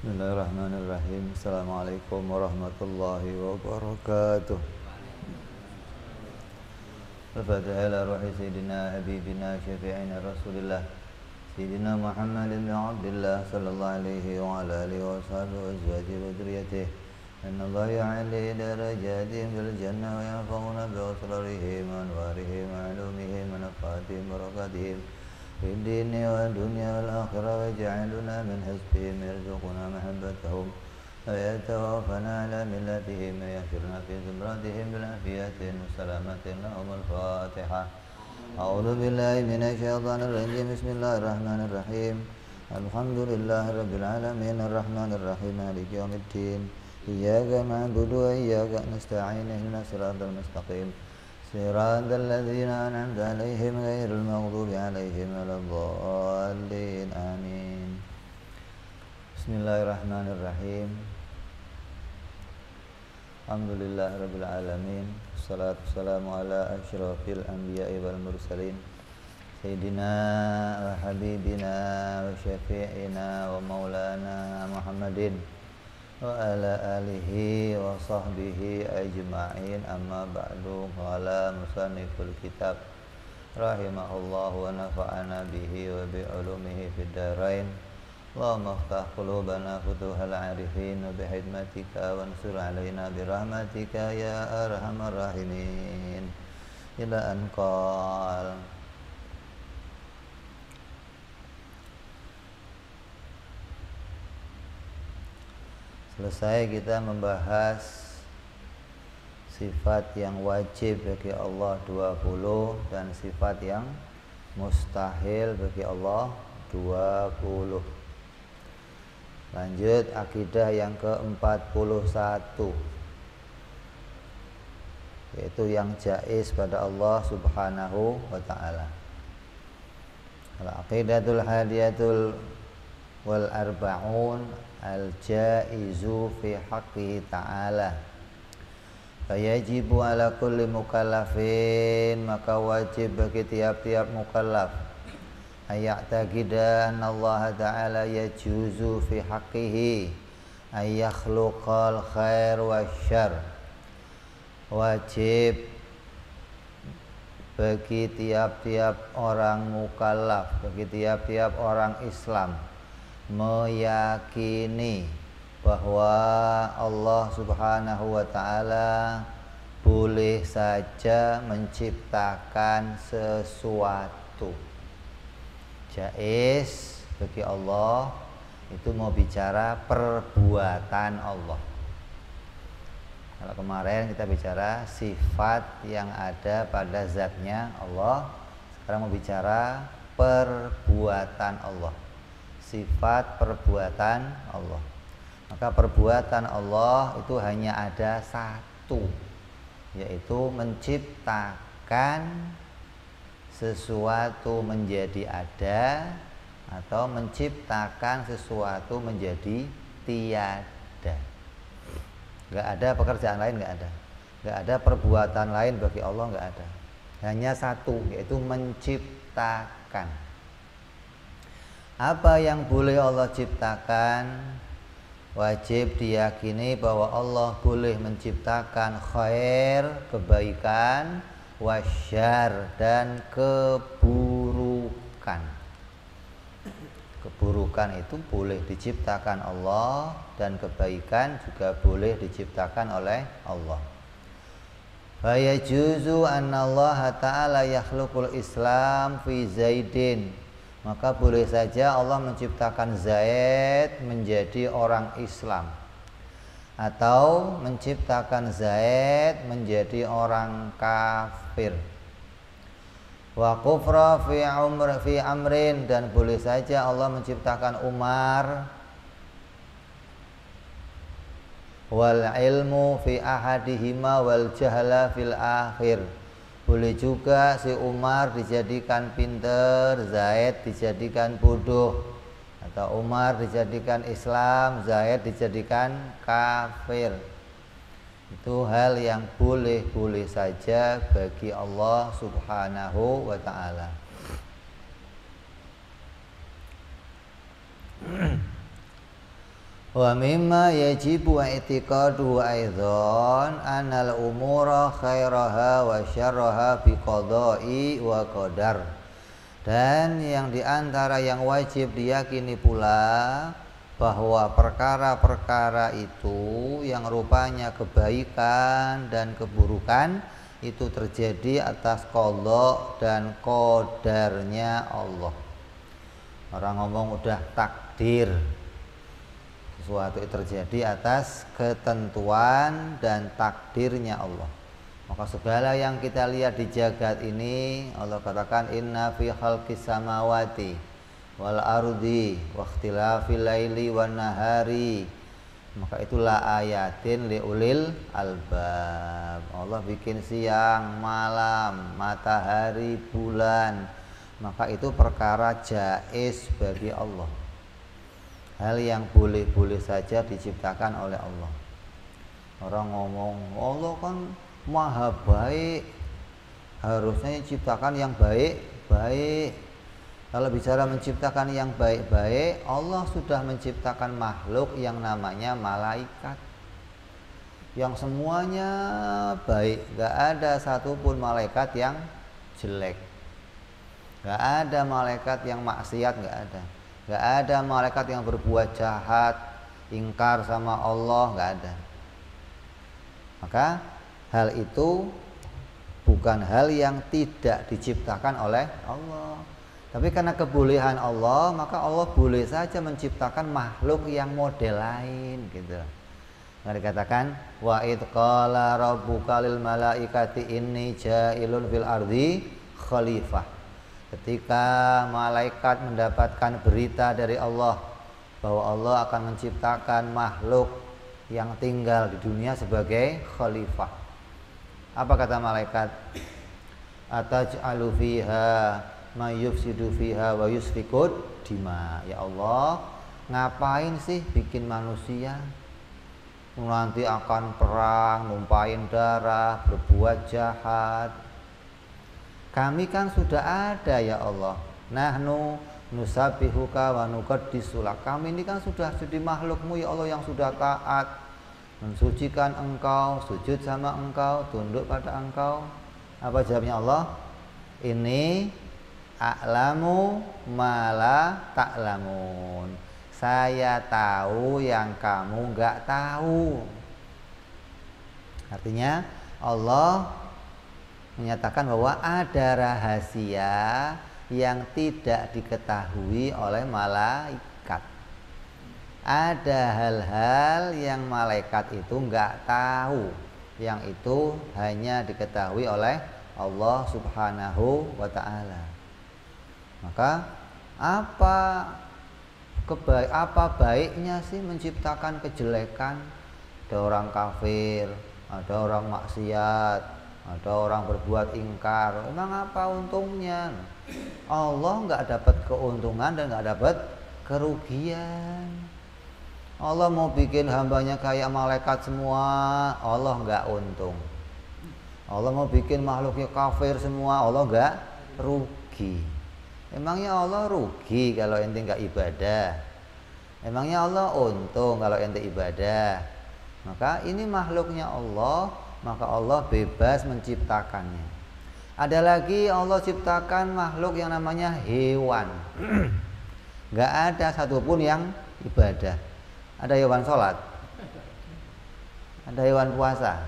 Bismillahirrahmanirrahim. Assalamualaikum warahmatullahi wabarakatuh. Al-Fatihah ila ruhi Sayyidina Habibina Syafi'ina Rasulillah Sayyidina Muhammad ibn Abdullah sallallahu alaihi wa ala alihi wa sahbihi wa azwajihi wa dhurriyyatihi Inna Allah ya'ali darajatihim bil jannah wa yanfa'una bi asrarihim wa anwarihim wa ulumihim wa nafatihim wa barakatihim في الدين والدنيا والآخرة ويجعلنا من حزبهم يرزقنا محبتهم ويتوفنا على ملتهم ويحشرنا في زمرتهم بالعافية والسلامة لهم الفاتحة أعوذ بالله من الشيطان الرجيم بسم الله الرحمن الرحيم الحمد لله رب العالمين الرحمن الرحيم مالك يوم الدين إياك نعبد وإياك نستعين اهدنا الصراط المستقيم صراط الذين أنعمت عليهم غير المغضوب عليهم ولا الضالين آمين بسم الله الرحمن الرحيم الحمد لله رب العالمين والصلاة والسلام على أشرف الأنبياء والمرسلين سيدنا وحبيبنا وشفيعنا ومولانا محمد وعلى alihi wa sahbihi ajma'in amma ba'du qala musanniful kitab rahimahullah wa nafa'ana bihi wa bi ulumihi fid dharain Allahumma iftah qulubana futuhal arifin wa bi hikmatika wansur alaina bi rahmatika ya arhamar rahimin ila an qala Selesai kita membahas sifat yang wajib bagi Allah 20 dan sifat yang mustahil bagi Allah 20. Lanjut akidah yang ke-41, yaitu yang jaiz pada Allah Subhanahu wa ta'ala. Al-aqidatul hadiyatul wal arba'un al-jaizu fi haqqihi ta'ala fayajibu ala kulli mukallafin, maka wajib bagi tiap-tiap mukallaf ayya'taqida anna Allah ta'ala yajuzu fi haqqihi ayyakhluqal khair wasyarr. Wajib bagi tiap-tiap orang mukallaf, bagi tiap-tiap orang Islam meyakini bahwa Allah Subhanahu wa ta'ala boleh saja menciptakan sesuatu. Jaiz bagi Allah itu mau bicara perbuatan Allah. Kalau kemarin kita bicara sifat yang ada pada zatnya Allah, sekarang mau bicara perbuatan Allah, sifat perbuatan Allah. Maka perbuatan Allah itu hanya ada satu, yaitu menciptakan sesuatu menjadi ada atau menciptakan sesuatu menjadi tiada. Gak ada pekerjaan lain, gak ada perbuatan lain bagi Allah, gak ada. Hanya satu, yaitu menciptakan. Apa yang boleh Allah ciptakan? Wajib diyakini bahwa Allah boleh menciptakan khair, kebaikan, wasyarr, dan keburukan. Keburukan itu boleh diciptakan Allah, dan kebaikan juga boleh diciptakan oleh Allah. Fa yajuzu anna Allah ta'ala yakhluqul Islam fi Zaidin. Maka boleh saja Allah menciptakan Zaid menjadi orang Islam, atau menciptakan Zaid menjadi orang kafir. Wa kufra fi amrin, dan boleh saja Allah menciptakan Umar wal ilmu fi ahadihima wal jahla fil akhir. Boleh juga si Umar dijadikan pinter, Zaid dijadikan bodoh, atau Umar dijadikan Islam, Zaid dijadikan kafir. Itu hal yang boleh-boleh saja bagi Allah Subhanahu wa ta'ala. Wa mimma yajibu i'tiqaduhu aidzan anal umura khairaha wa syarraha biqada'i wa qadar. Dan yang diantara yang wajib diyakini pula bahwa perkara-perkara itu yang rupanya kebaikan dan keburukan itu terjadi atas qada dan qadarnya Allah. Orang ngomong udah takdir, sesuatu itu terjadi atas ketentuan dan takdirnya Allah. Maka segala yang kita lihat di jagat ini, Allah katakan inna fi khalqis samawati wal ardi wa ikhtilafil laili wan nahari. Maka itulah ayatin liulil albab. Allah bikin siang, malam, matahari, bulan. Maka itu perkara jaiz bagi Allah. Hal yang boleh-boleh saja diciptakan oleh Allah. Orang ngomong Allah kan maha baik, harusnya ciptakan yang baik-baik. Kalau bicara menciptakan yang baik-baik, Allah sudah menciptakan makhluk yang namanya malaikat, yang semuanya baik. Gak ada satupun malaikat yang jelek, gak ada malaikat yang maksiat, gak ada. Gak ada malaikat yang berbuat jahat, ingkar sama Allah, gak ada. Maka hal itu bukan hal yang tidak diciptakan oleh Allah. Tapi karena kebolehan Allah, maka Allah boleh saja menciptakan makhluk yang model lain gitu. Nah, dikatakan wa id qala rabbuka lil malaikati inni ja'ilun fil ardi khalifah. Ketika malaikat mendapatkan berita dari Allah bahwa Allah akan menciptakan makhluk yang tinggal di dunia sebagai khalifah. Apa kata malaikat? Ataj'alu fiha may yufsidu fiha wa yusfikud dima. Ya Allah, ngapain sih bikin manusia nanti akan perang, numpain darah, berbuat jahat? Kami kan sudah ada ya Allah. Nahnu nusabbihuka wa nuqaddisulak. Kami ini kan sudah jadi makhlukmu ya Allah yang sudah taat, mensucikan engkau, sujud sama engkau, tunduk pada engkau. Apa jawabnya Allah? Ini a'lamu ma la ta'lamun. Saya tahu yang kamu enggak tahu. Artinya Allah menyatakan bahwa ada rahasia yang tidak diketahui oleh malaikat. Ada hal-hal yang malaikat itu enggak tahu, yang itu hanya diketahui oleh Allah Subhanahu wa ta'ala. Maka apa baiknya sih menciptakan kejelekan? Ada orang kafir, ada orang maksiat, ada orang berbuat ingkar. Emang apa untungnya? Allah nggak dapat keuntungan dan nggak dapat kerugian. Allah mau bikin hambanya kayak malaikat semua, Allah nggak untung. Allah mau bikin makhluknya kafir semua, Allah nggak rugi. Emangnya Allah rugi kalau ente nggak ibadah? Emangnya Allah untung kalau ente ibadah? Maka ini makhluknya Allah, maka Allah bebas menciptakannya. Ada lagi Allah ciptakan makhluk yang namanya hewan. Gak ada satupun yang ibadah. Ada hewan sholat, ada hewan puasa,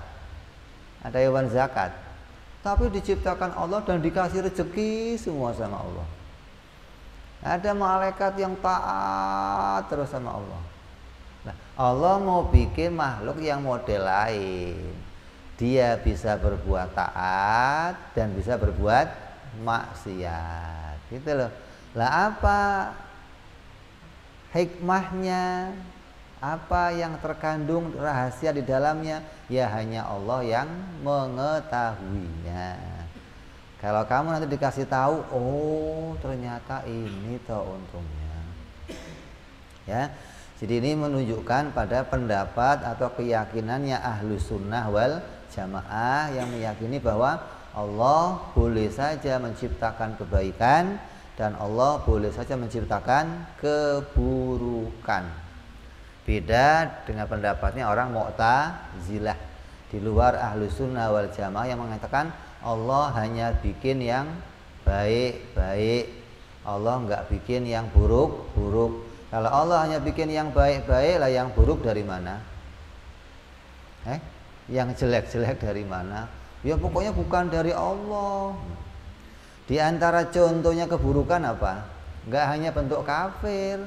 ada hewan zakat, tapi diciptakan Allah dan dikasih rezeki semua sama Allah. Ada malaikat yang taat terus sama Allah. Nah, Allah mau bikin makhluk yang model lain. Dia bisa berbuat taat dan bisa berbuat maksiat. Gitu loh. Lah apa hikmahnya? Apa yang terkandung rahasia di dalamnya? Ya hanya Allah yang mengetahuinya. Kalau kamu nanti dikasih tahu, oh ternyata ini toh untungnya. Ya. Jadi ini menunjukkan pada pendapat atau keyakinannya Ahlus Sunnah wal Jamaah yang meyakini bahwa Allah boleh saja menciptakan kebaikan dan Allah boleh saja menciptakan keburukan. Beda dengan pendapatnya orang Mu'tazilah di luar Ahlus Sunnah wal Jamaah yang mengatakan Allah hanya bikin yang baik-baik, Allah nggak bikin yang buruk-buruk. Kalau Allah hanya bikin yang baik-baik, lah yang buruk dari mana? Yang jelek-jelek dari mana? Ya pokoknya bukan dari Allah. Di antara contohnya keburukan apa? Nggak hanya bentuk kafir.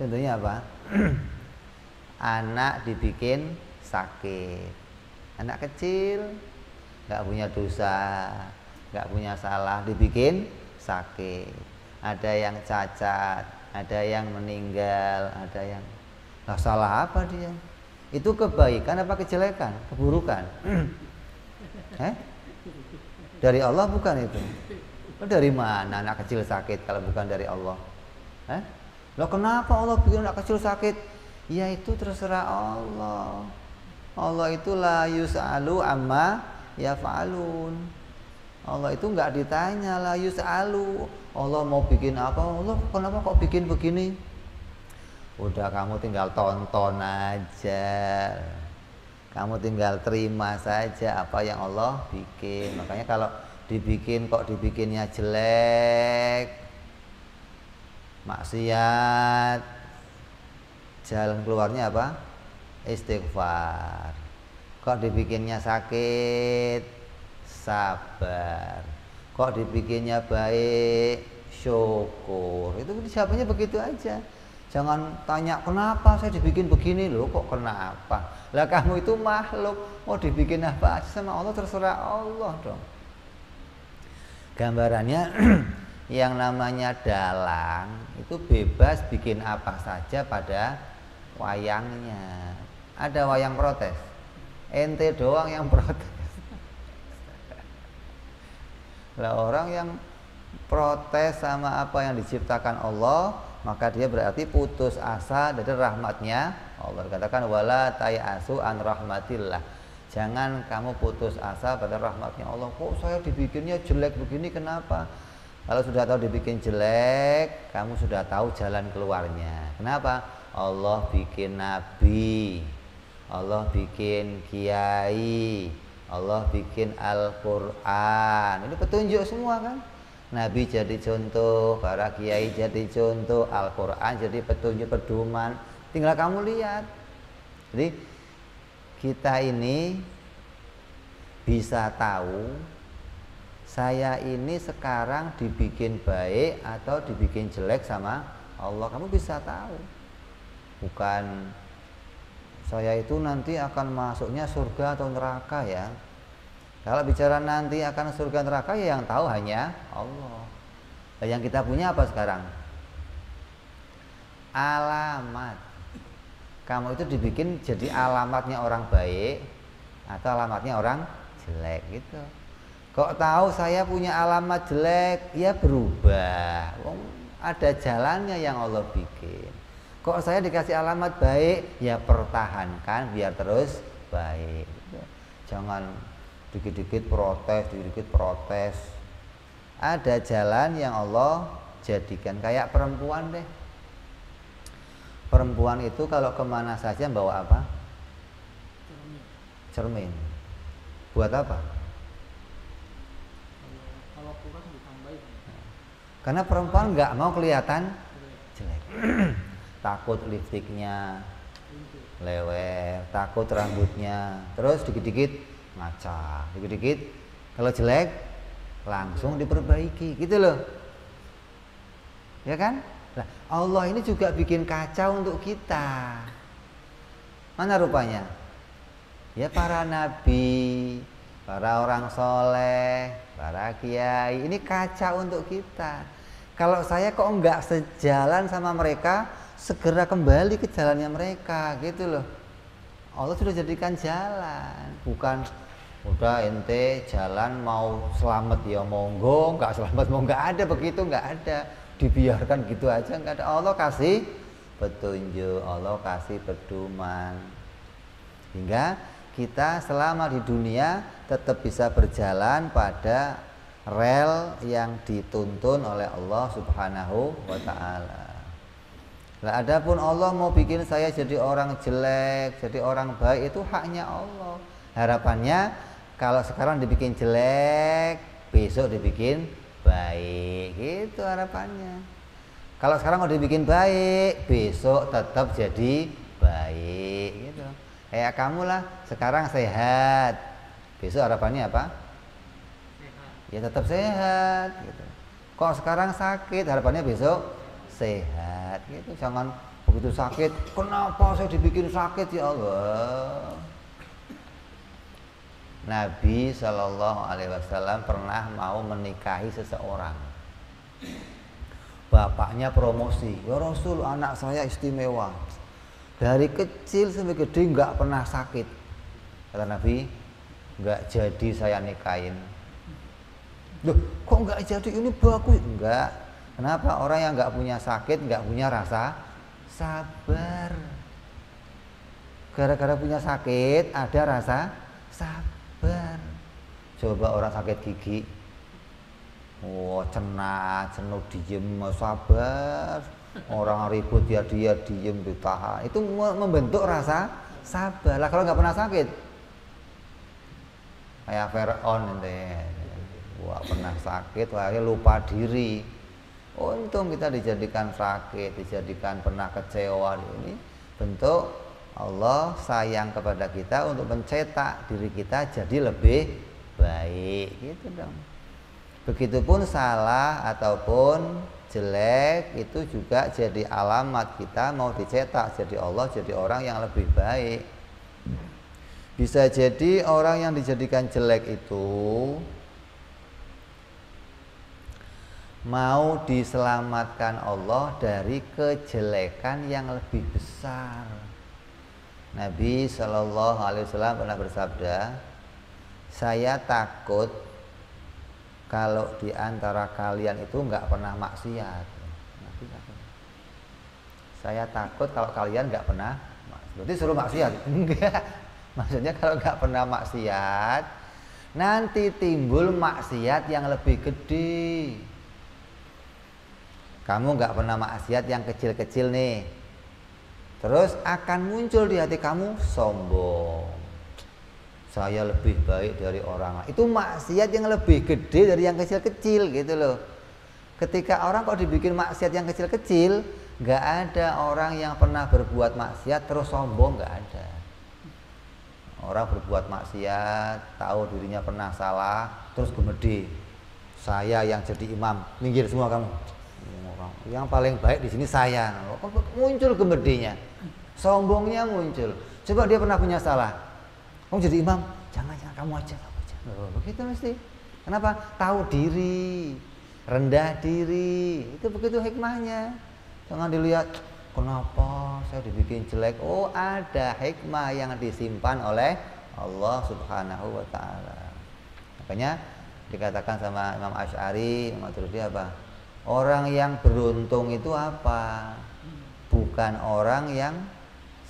Contohnya apa? Anak dibikin sakit. Anak kecil nggak punya dosa, nggak punya salah, dibikin sakit. Ada yang cacat, ada yang meninggal, ada yang nggak salah apa dia? Itu kebaikan apa kejelekan? Keburukan? Dari Allah bukan itu? Dari mana anak kecil sakit kalau bukan dari Allah? Loh kenapa Allah bikin anak kecil sakit? Ya itu terserah Allah. Allah itu la yus'alu amma yaf'alun. Allah itu nggak ditanya, la yus'alu. Allah mau bikin apa? Allah kenapa kok bikin begini? Udah kamu tinggal tonton aja. Kamu tinggal terima saja apa yang Allah bikin. Makanya kalau dibikin kok dibikinnya jelek, maksiat, jalan keluarnya apa? Istighfar. Kok dibikinnya sakit, sabar. Kok dibikinnya baik, syukur. Itu jawabannya begitu aja. Jangan tanya kenapa saya dibikin begini loh, kok kenapa? Lah kamu itu makhluk, mau dibikin apa aja sama Allah terserah Allah dong. Gambarannya yang namanya dalang itu bebas bikin apa saja pada wayangnya. Ada wayang protes, ente doang yang protes. Lah orang yang protes sama apa yang diciptakan Allah, maka dia berarti putus asa dari rahmatnya Allah. Katakan wala tayasu an rahmatillah. Jangan kamu putus asa pada rahmatnya Allah. Kok saya dibikinnya jelek begini, kenapa? Kalau sudah tahu dibikin jelek, kamu sudah tahu jalan keluarnya. Kenapa? Allah bikin nabi, Allah bikin kiai, Allah bikin Al-Quran. Ini petunjuk semua kan? Nabi jadi contoh, para kiai jadi contoh, Al-Quran jadi petunjuk pedoman. Tinggal kamu lihat. Jadi kita ini bisa tahu saya ini sekarang dibikin baik atau dibikin jelek sama Allah. Kamu bisa tahu. Bukan saya itu nanti akan masuknya surga atau neraka ya. Kalau bicara nanti akan surga neraka ya yang tahu hanya Allah. Nah, yang kita punya apa sekarang? Alamat. Kamu itu dibikin jadi alamatnya orang baik atau alamatnya orang jelek gitu. Kok tahu saya punya alamat jelek? Ya berubah. Ada jalannya yang Allah bikin. Kok saya dikasih alamat baik? Ya pertahankan biar terus baik. Jangan dikit-dikit protes, dikit-dikit protes. Ada jalan yang Allah jadikan. Kayak perempuan deh. Perempuan itu kalau kemana saja bawa apa? Cermin. Buat apa? Kalau kurang ditambahin. Karena perempuan nggak mau kelihatan jelek. Takut lipstiknya lewer, takut rambutnya, terus dikit-dikit ngaca, dikit-dikit kalau jelek langsung diperbaiki gitu loh, ya kan? Nah, Allah ini juga bikin kacau untuk kita. Mana rupanya? Ya para nabi, para orang soleh, para kiai, ini kacau untuk kita. Kalau saya kok enggak sejalan sama mereka, segera kembali ke jalannya mereka gitu loh. Allah sudah jadikan jalan, bukan udah ente jalan mau selamat ya monggo, nggak selamat mau nggak ada begitu, nggak ada, dibiarkan gitu aja nggak ada. Allah kasih petunjuk, Allah kasih pedoman, hingga kita selama di dunia tetap bisa berjalan pada rel yang dituntun oleh Allah Subhanahu wa Ta'ala. Lah adapun Allah mau bikin saya jadi orang jelek, jadi orang baik, itu haknya Allah. Harapannya kalau sekarang dibikin jelek, besok dibikin baik, gitu harapannya. Kalau sekarang mau dibikin baik, besok tetap jadi baik, gitu. Kayak kamu lah, sekarang sehat, besok harapannya apa? Sehat. Ya tetap sehat, gitu. Kok sekarang sakit, harapannya besok sehat, gitu. Jangan begitu sakit, kenapa saya dibikin sakit ya Allah. Nabi Shallallahu Alaihi Wasallam pernah mau menikahi seseorang. Bapaknya promosi, ya Rasul, anak saya istimewa, dari kecil sampai gede nggak pernah sakit. Kata Nabi, nggak jadi saya nikahin. Loh, kok nggak jadi? Ini bagus. Enggak. Kenapa? Orang yang nggak punya sakit nggak punya rasa sabar. Gara-gara punya sakit ada rasa sabar. Coba orang sakit gigi, cenat, cenut, diem, sabar. Orang ribut dia diem, ditahan. Itu membentuk rasa sabar. Lah kalau nggak pernah sakit, kayak Fir'aun ente, wah pernah sakit, wah lupa diri. Untung kita dijadikan sakit, dijadikan pernah kecewa. Ini bentuk Allah sayang kepada kita untuk mencetak diri kita jadi lebih baik, gitu dong. Begitupun salah ataupun jelek itu juga jadi alamat kita mau dicetak jadi Allah, jadi orang yang lebih baik. Bisa jadi orang yang dijadikan jelek itu mau diselamatkan Allah dari kejelekan yang lebih besar. Nabi Shallallahu Alaihi Wasallam pernah bersabda, saya takut kalau di antara kalian itu nggak pernah maksiat. Saya takut kalau kalian nggak pernah maksiat. Berarti suruh maksiat? Enggak. Maksudnya kalau nggak pernah maksiat, nanti timbul maksiat yang lebih gede. Kamu nggak pernah maksiat yang kecil-kecil nih, terus akan muncul di hati kamu sombong. Saya lebih baik dari orang lain. Itu maksiat yang lebih gede dari yang kecil-kecil, gitu loh. Ketika orang kok dibikin maksiat yang kecil-kecil, nggak ada orang yang pernah berbuat maksiat terus sombong, nggak ada. Orang berbuat maksiat, tahu dirinya pernah salah, terus gemede. Saya yang jadi imam, minggir semua kamu. Yang paling baik di sini saya. Muncul gemedenya, sombongnya muncul. Coba dia pernah punya salah, kamu jadi imam, jangan kamu aja. Begitu mesti. Kenapa? Tahu diri, rendah diri. Itu begitu hikmahnya. Jangan dilihat, kenapa saya dibikin jelek. Oh, ada hikmah yang disimpan oleh Allah Subhanahu wa Ta'ala. Makanya dikatakan sama Imam Asy'ari, Imam Maturidi apa? Orang yang beruntung itu apa? Bukan orang yang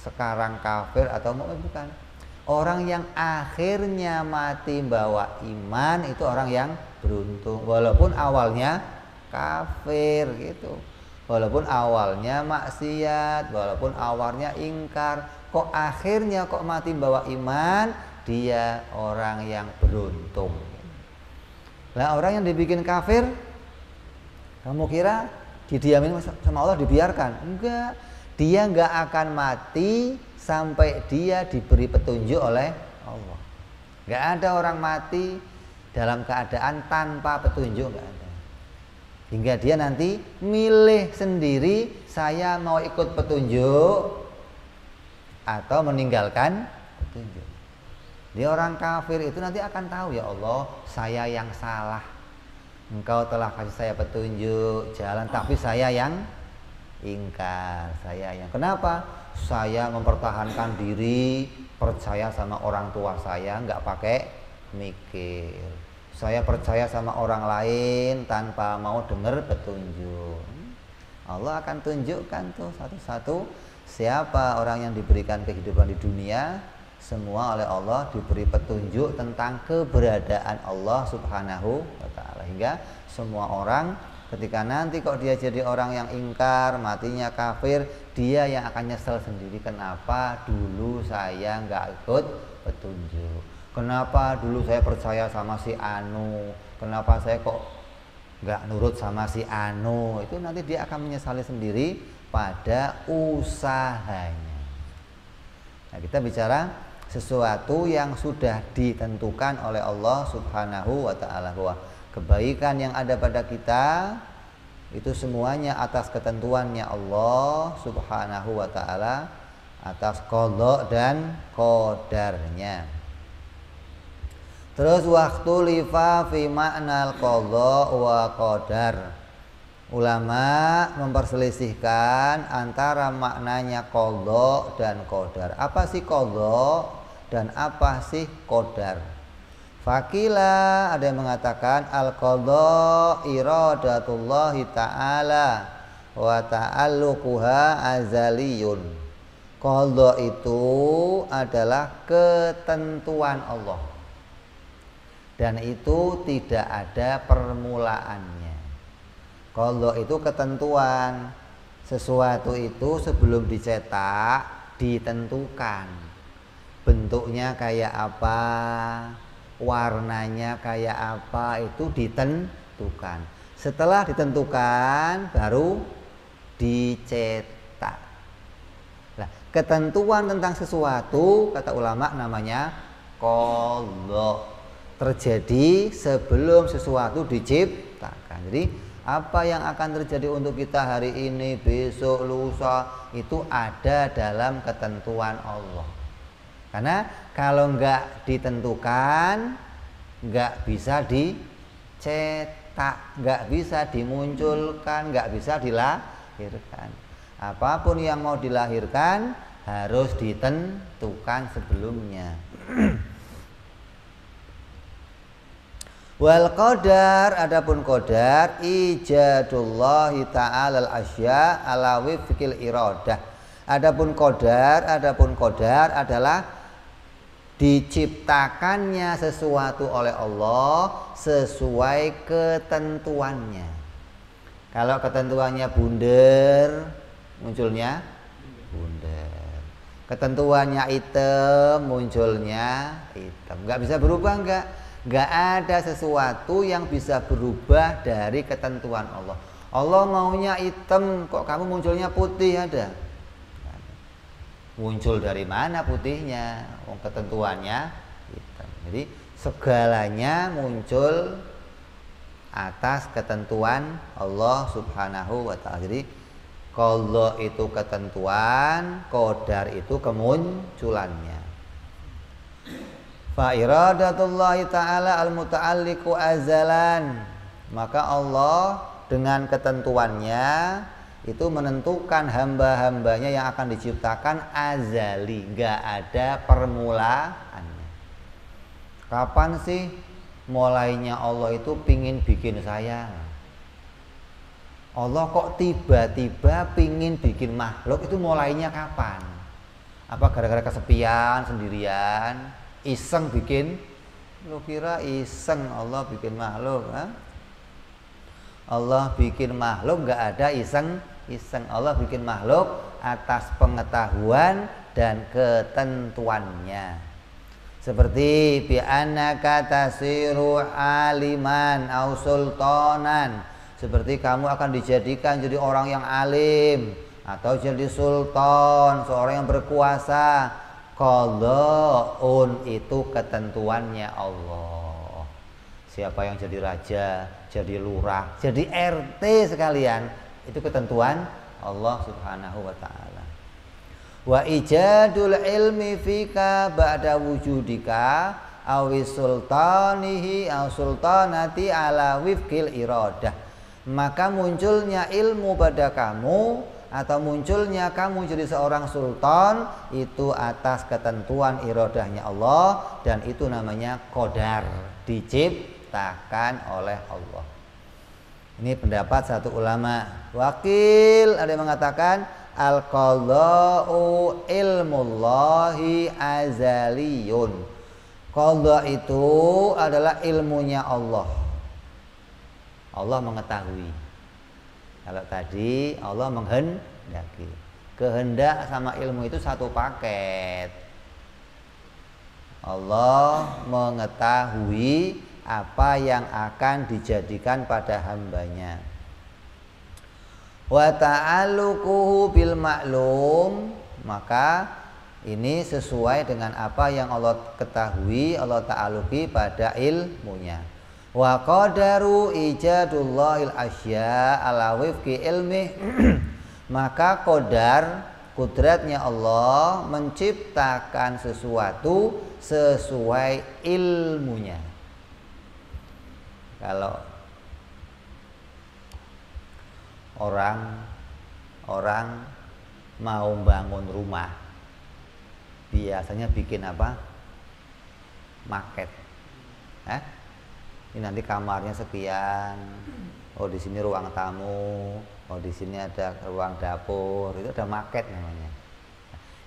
sekarang kafir atau bukan. Orang yang akhirnya mati bawa iman itu orang yang beruntung. Walaupun awalnya kafir, gitu. Walaupun awalnya maksiat, walaupun awalnya ingkar, kok akhirnya kok mati bawa iman, dia orang yang beruntung. Lah orang yang dibikin kafir, kamu kira didiamin sama Allah, dibiarkan? Enggak. Dia enggak akan mati sampai dia diberi petunjuk oleh Allah. Enggak ada orang mati dalam keadaan tanpa petunjuk, enggak ada. Hingga dia nanti milih sendiri, saya mau ikut petunjuk atau meninggalkan petunjuk. Dia orang kafir itu nanti akan tahu, ya Allah, saya yang salah. Engkau telah kasih saya petunjuk jalan, tapi saya yang ingkar. Saya yang kenapa? Saya mempertahankan diri, percaya sama orang tua saya, nggak pakai mikir. Saya percaya sama orang lain tanpa mau dengar petunjuk. Allah akan tunjukkan tuh satu-satu siapa orang yang diberikan kehidupan di dunia. Semua oleh Allah diberi petunjuk tentang keberadaan Allah Subhanahu wa Ta'ala. Hingga semua orang ketika nanti kok dia jadi orang yang ingkar, matinya kafir, dia yang akan nyesel sendiri. Kenapa dulu saya nggak ikut petunjuk, kenapa dulu saya percaya sama si Anu, kenapa saya kok nggak nurut sama si Anu. Itu nanti dia akan menyesali sendiri pada usahanya. Nah, kita bicara sesuatu yang sudah ditentukan oleh Allah Subhanahu wa ta'ala, bahwa kebaikan yang ada pada kita itu semuanya atas ketentuannya Allah Subhanahu wa ta'ala, atas qada dan qadarnya. Terus waktu lifa fi ma'nal qada wa qadar. Ulama memperselisihkan antara maknanya qada dan qadar. Apa sih qada dan apa sih qadar? Fakila, ada yang mengatakan al-qada iradatullahi ta'ala wa ta'alluquha azaliyun. Qada itu adalah ketentuan Allah dan itu tidak ada permulaannya. Qada itu ketentuan, sesuatu itu sebelum dicetak ditentukan. Bentuknya kayak apa, warnanya kayak apa, itu ditentukan. Setelah ditentukan baru dicetak. Nah, ketentuan tentang sesuatu kata ulama namanya qada, terjadi sebelum sesuatu diciptakan. Jadi apa yang akan terjadi untuk kita hari ini, besok, lusa, itu ada dalam ketentuan Allah. Karena kalau nggak ditentukan, nggak bisa dicetak, nggak bisa dimunculkan, nggak bisa dilahirkan. Apapun yang mau dilahirkan harus ditentukan sebelumnya. Wal qadar, adapun qadar ijadullahi ta'ala al-asya ala wifqil iradah. Adapun qadar adalah diciptakannya sesuatu oleh Allah sesuai ketentuannya. Kalau ketentuannya bundar, munculnya bundar. Ketentuannya hitam, munculnya hitam. Nggak bisa berubah, nggak ada sesuatu yang bisa berubah dari ketentuan Allah. Allah maunya hitam, kok kamu munculnya putih? Ada? Muncul dari mana putihnya? Ketentuannya hitam. Jadi segalanya muncul atas ketentuan Allah Subhanahu wa ta'ala. Jadi qada itu ketentuan, qadar itu kemunculannya. Fa iradatullahi ta'ala al-muta'alliqu azalan, maka Allah dengan ketentuannya itu menentukan hamba-hambanya yang akan diciptakan azali, nggak ada permulaannya. Kapan sih mulainya Allah itu pingin bikin saya? Allah kok tiba-tiba pingin bikin makhluk, itu mulainya kapan? Apa gara-gara kesepian, sendirian, iseng bikin? Lu kira iseng Allah bikin makhluk? Allah bikin makhluk nggak ada iseng. Allah bikin makhluk atas pengetahuan dan ketentuannya. Seperti bi annaka tasiru aliman au sultanan, seperti kamu akan dijadikan jadi orang yang alim atau jadi sultan, seorang yang berkuasa. Qada'un itu ketentuannya Allah. Siapa yang jadi raja, jadi lurah, jadi RT sekalian, itu ketentuan Allah Subhanahu wa ta'ala. Wa ijadul ilmi fika ba'da wujudika awis sultanihi aw sultanati ala wifqil iradah. Maka munculnya ilmu pada kamu atau munculnya kamu jadi seorang sultan itu atas ketentuan iradahnya Allah, dan itu namanya qadar, diciptakan oleh Allah. Ini pendapat satu ulama. Wakil ada yang mengatakan al-qada'u ilmullahi azaliyun. Qada itu adalah ilmunya Allah. Allah mengetahui. Kalau tadi Allah menghendaki. Kehendak sama ilmu itu satu paket. Allah mengetahui apa yang akan dijadikan pada hambanya. Wa ta'alluquhu bil ma'lum, maka ini sesuai dengan apa yang Allah ketahui, Allah ta'alluqi pada ilmunya. Wa qadaru ijadullahil asya ala wifqi ilmi maka qadar, kudratnya Allah menciptakan sesuatu sesuai ilmunya. Kalau orang mau bangun rumah, biasanya bikin apa? Maket. Ini nanti kamarnya sekian. Oh, di sini ruang tamu. Oh, di sini ada ruang dapur. Itu ada maket namanya.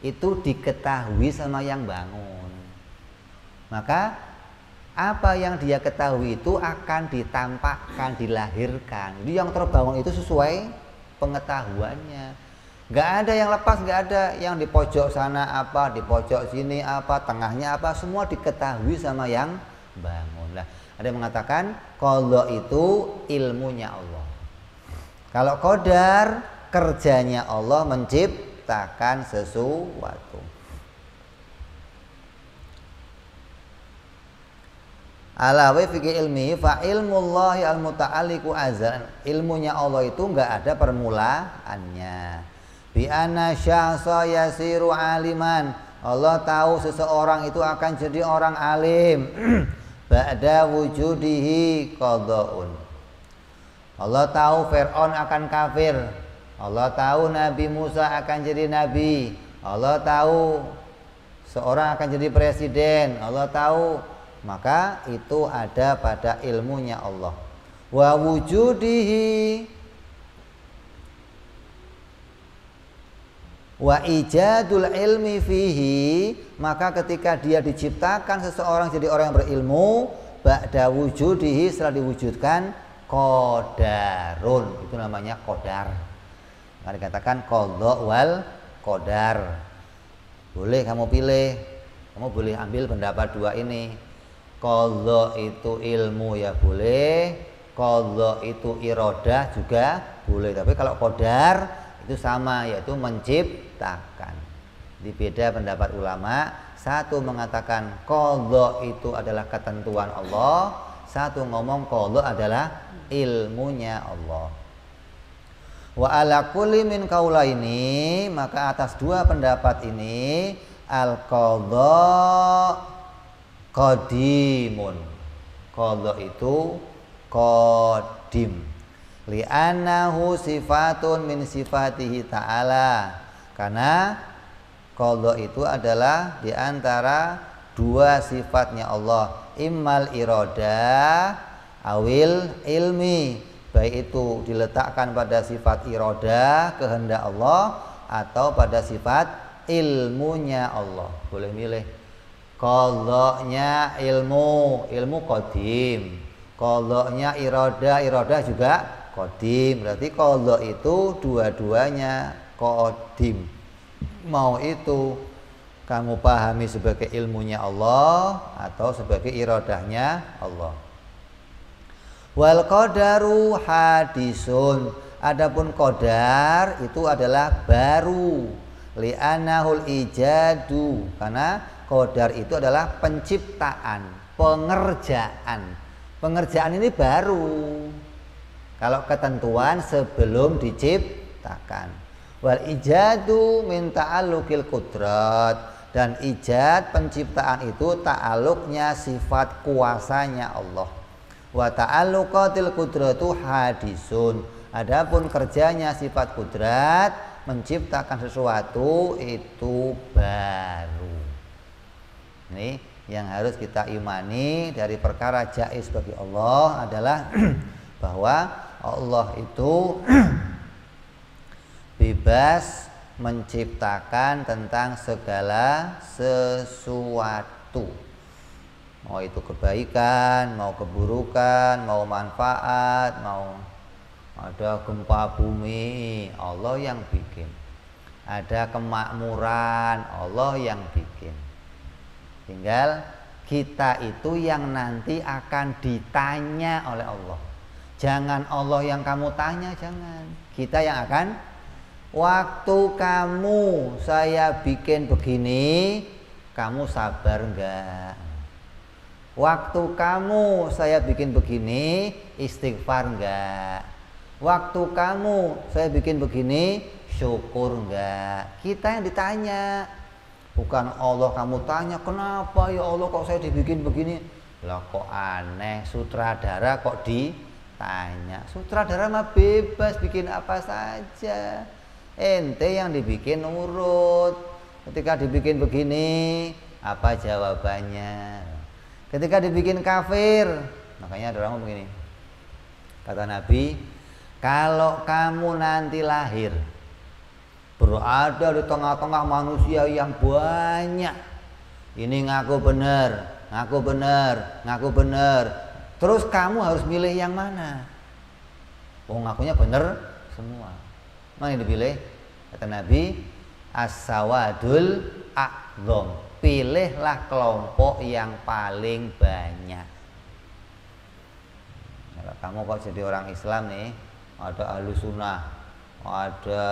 Itu diketahui sama yang bangun. Maka apa yang dia ketahui itu akan ditampakkan, dilahirkan. Jadi yang terbangun itu sesuai pengetahuannya. Nggak ada yang lepas, nggak ada yang di pojok sana apa, di pojok sini apa, tengahnya apa, semua diketahui sama yang bangun. Lah, ada yang mengatakan qadha itu ilmunya Allah. Kalau qadar, kerjanya Allah menciptakan sesuatu. Ala wifqi ilmi fa ilmullahi al-muta'alliqu azan. Ilmunya Allah itu enggak ada permulaannya. Bi anna syahsa yasiru aliman. Allah tahu seseorang itu akan jadi orang alim. Ba'da wujudihi qada'un. Allah tahu Fir'aun akan kafir. Allah tahu Nabi Musa akan jadi nabi. Allah tahu seorang akan jadi presiden. Allah tahu, maka itu ada pada ilmunya Allah. Wa wujudihi wa ijadul ilmi fihi, maka ketika dia diciptakan seseorang jadi orang yang berilmu, ba'da wujudihi, setelah diwujudkan, qadarun, itu namanya qadar. Maka dikatakan qadha wal qadar. Boleh kamu pilih, kamu boleh ambil pendapat dua ini. Qadha itu ilmu ya boleh, qadha itu iradah juga boleh. Tapi kalau qadar itu sama, yaitu menciptakan. Jadi beda pendapat ulama. Satu mengatakan qadha itu adalah ketentuan Allah, satu ngomong qadha adalah ilmunya Allah. Wa ala kulli min qaulaini, maka atas dua pendapat ini al qadha qadimun. Qadha itu qadim. Li'annahu sifatun min sifatihi ta'ala. Karena qadha itu adalah di antara dua sifatnya Allah, immal iradah awil ilmi, baik itu diletakkan pada sifat iradah, kehendak Allah, atau pada sifat ilmunya Allah. Boleh milih. Qadhanya ilmu qadim, qadhanya iradah juga qadim. Berarti qadha itu dua-duanya qadim. Mau itu kamu pahami sebagai ilmunya Allah atau sebagai iradahnya Allah. Wal qadaru hadisun. Adapun qadar itu adalah baru. Li'annahul ijadu, karena qadar itu adalah penciptaan, pengerjaan. Pengerjaan ini baru. Kalau ketentuan sebelum diciptakan. Wal ijadu min ta'alluqil qudrat, dan ijad penciptaan itu ta'alluqnya sifat kuasanya Allah. Wa ta'alluqatil qudratu hadisun. Adapun kerjanya sifat kudrat, menciptakan sesuatu, itu baru. Ini yang harus kita imani dari perkara jaiz bagi Allah adalah bahwa Allah itu bebas menciptakan tentang segala sesuatu. Mau itu kebaikan, mau keburukan, mau manfaat, mau ada gempa bumi, Allah yang bikin. ada kemakmuran, Allah yang bikin. Tinggal kita itu yang nanti akan ditanya oleh Allah. Jangan Allah yang kamu tanya, jangan. Kita yang akan. Waktu kamu saya bikin begini, kamu sabar enggak? Waktu kamu saya bikin begini, istighfar enggak? Waktu kamu saya bikin begini, syukur enggak? Kita yang ditanya. Bukan Allah kamu tanya, kenapa ya Allah kok saya dibikin begini? Lah kok aneh, sutradara kok ditanya. Sutradara mah bebas bikin apa saja. Ente yang dibikin urut. Ketika dibikin begini, apa jawabannya? Ketika dibikin kafir, makanya ada orang begini. Kata Nabi, kalau kamu nanti lahir berada di tengah-tengah manusia yang banyak, ini ngaku benar, ngaku benar, ngaku benar, terus kamu harus milih yang mana? Oh, ngakunya benar semua. Mana yang dipilih? Kata Nabi, as-sawadul a'dzam. Pilihlah kelompok yang paling banyak. Kalau kamu kok jadi orang Islam nih, ada Ahlus Sunnah, ada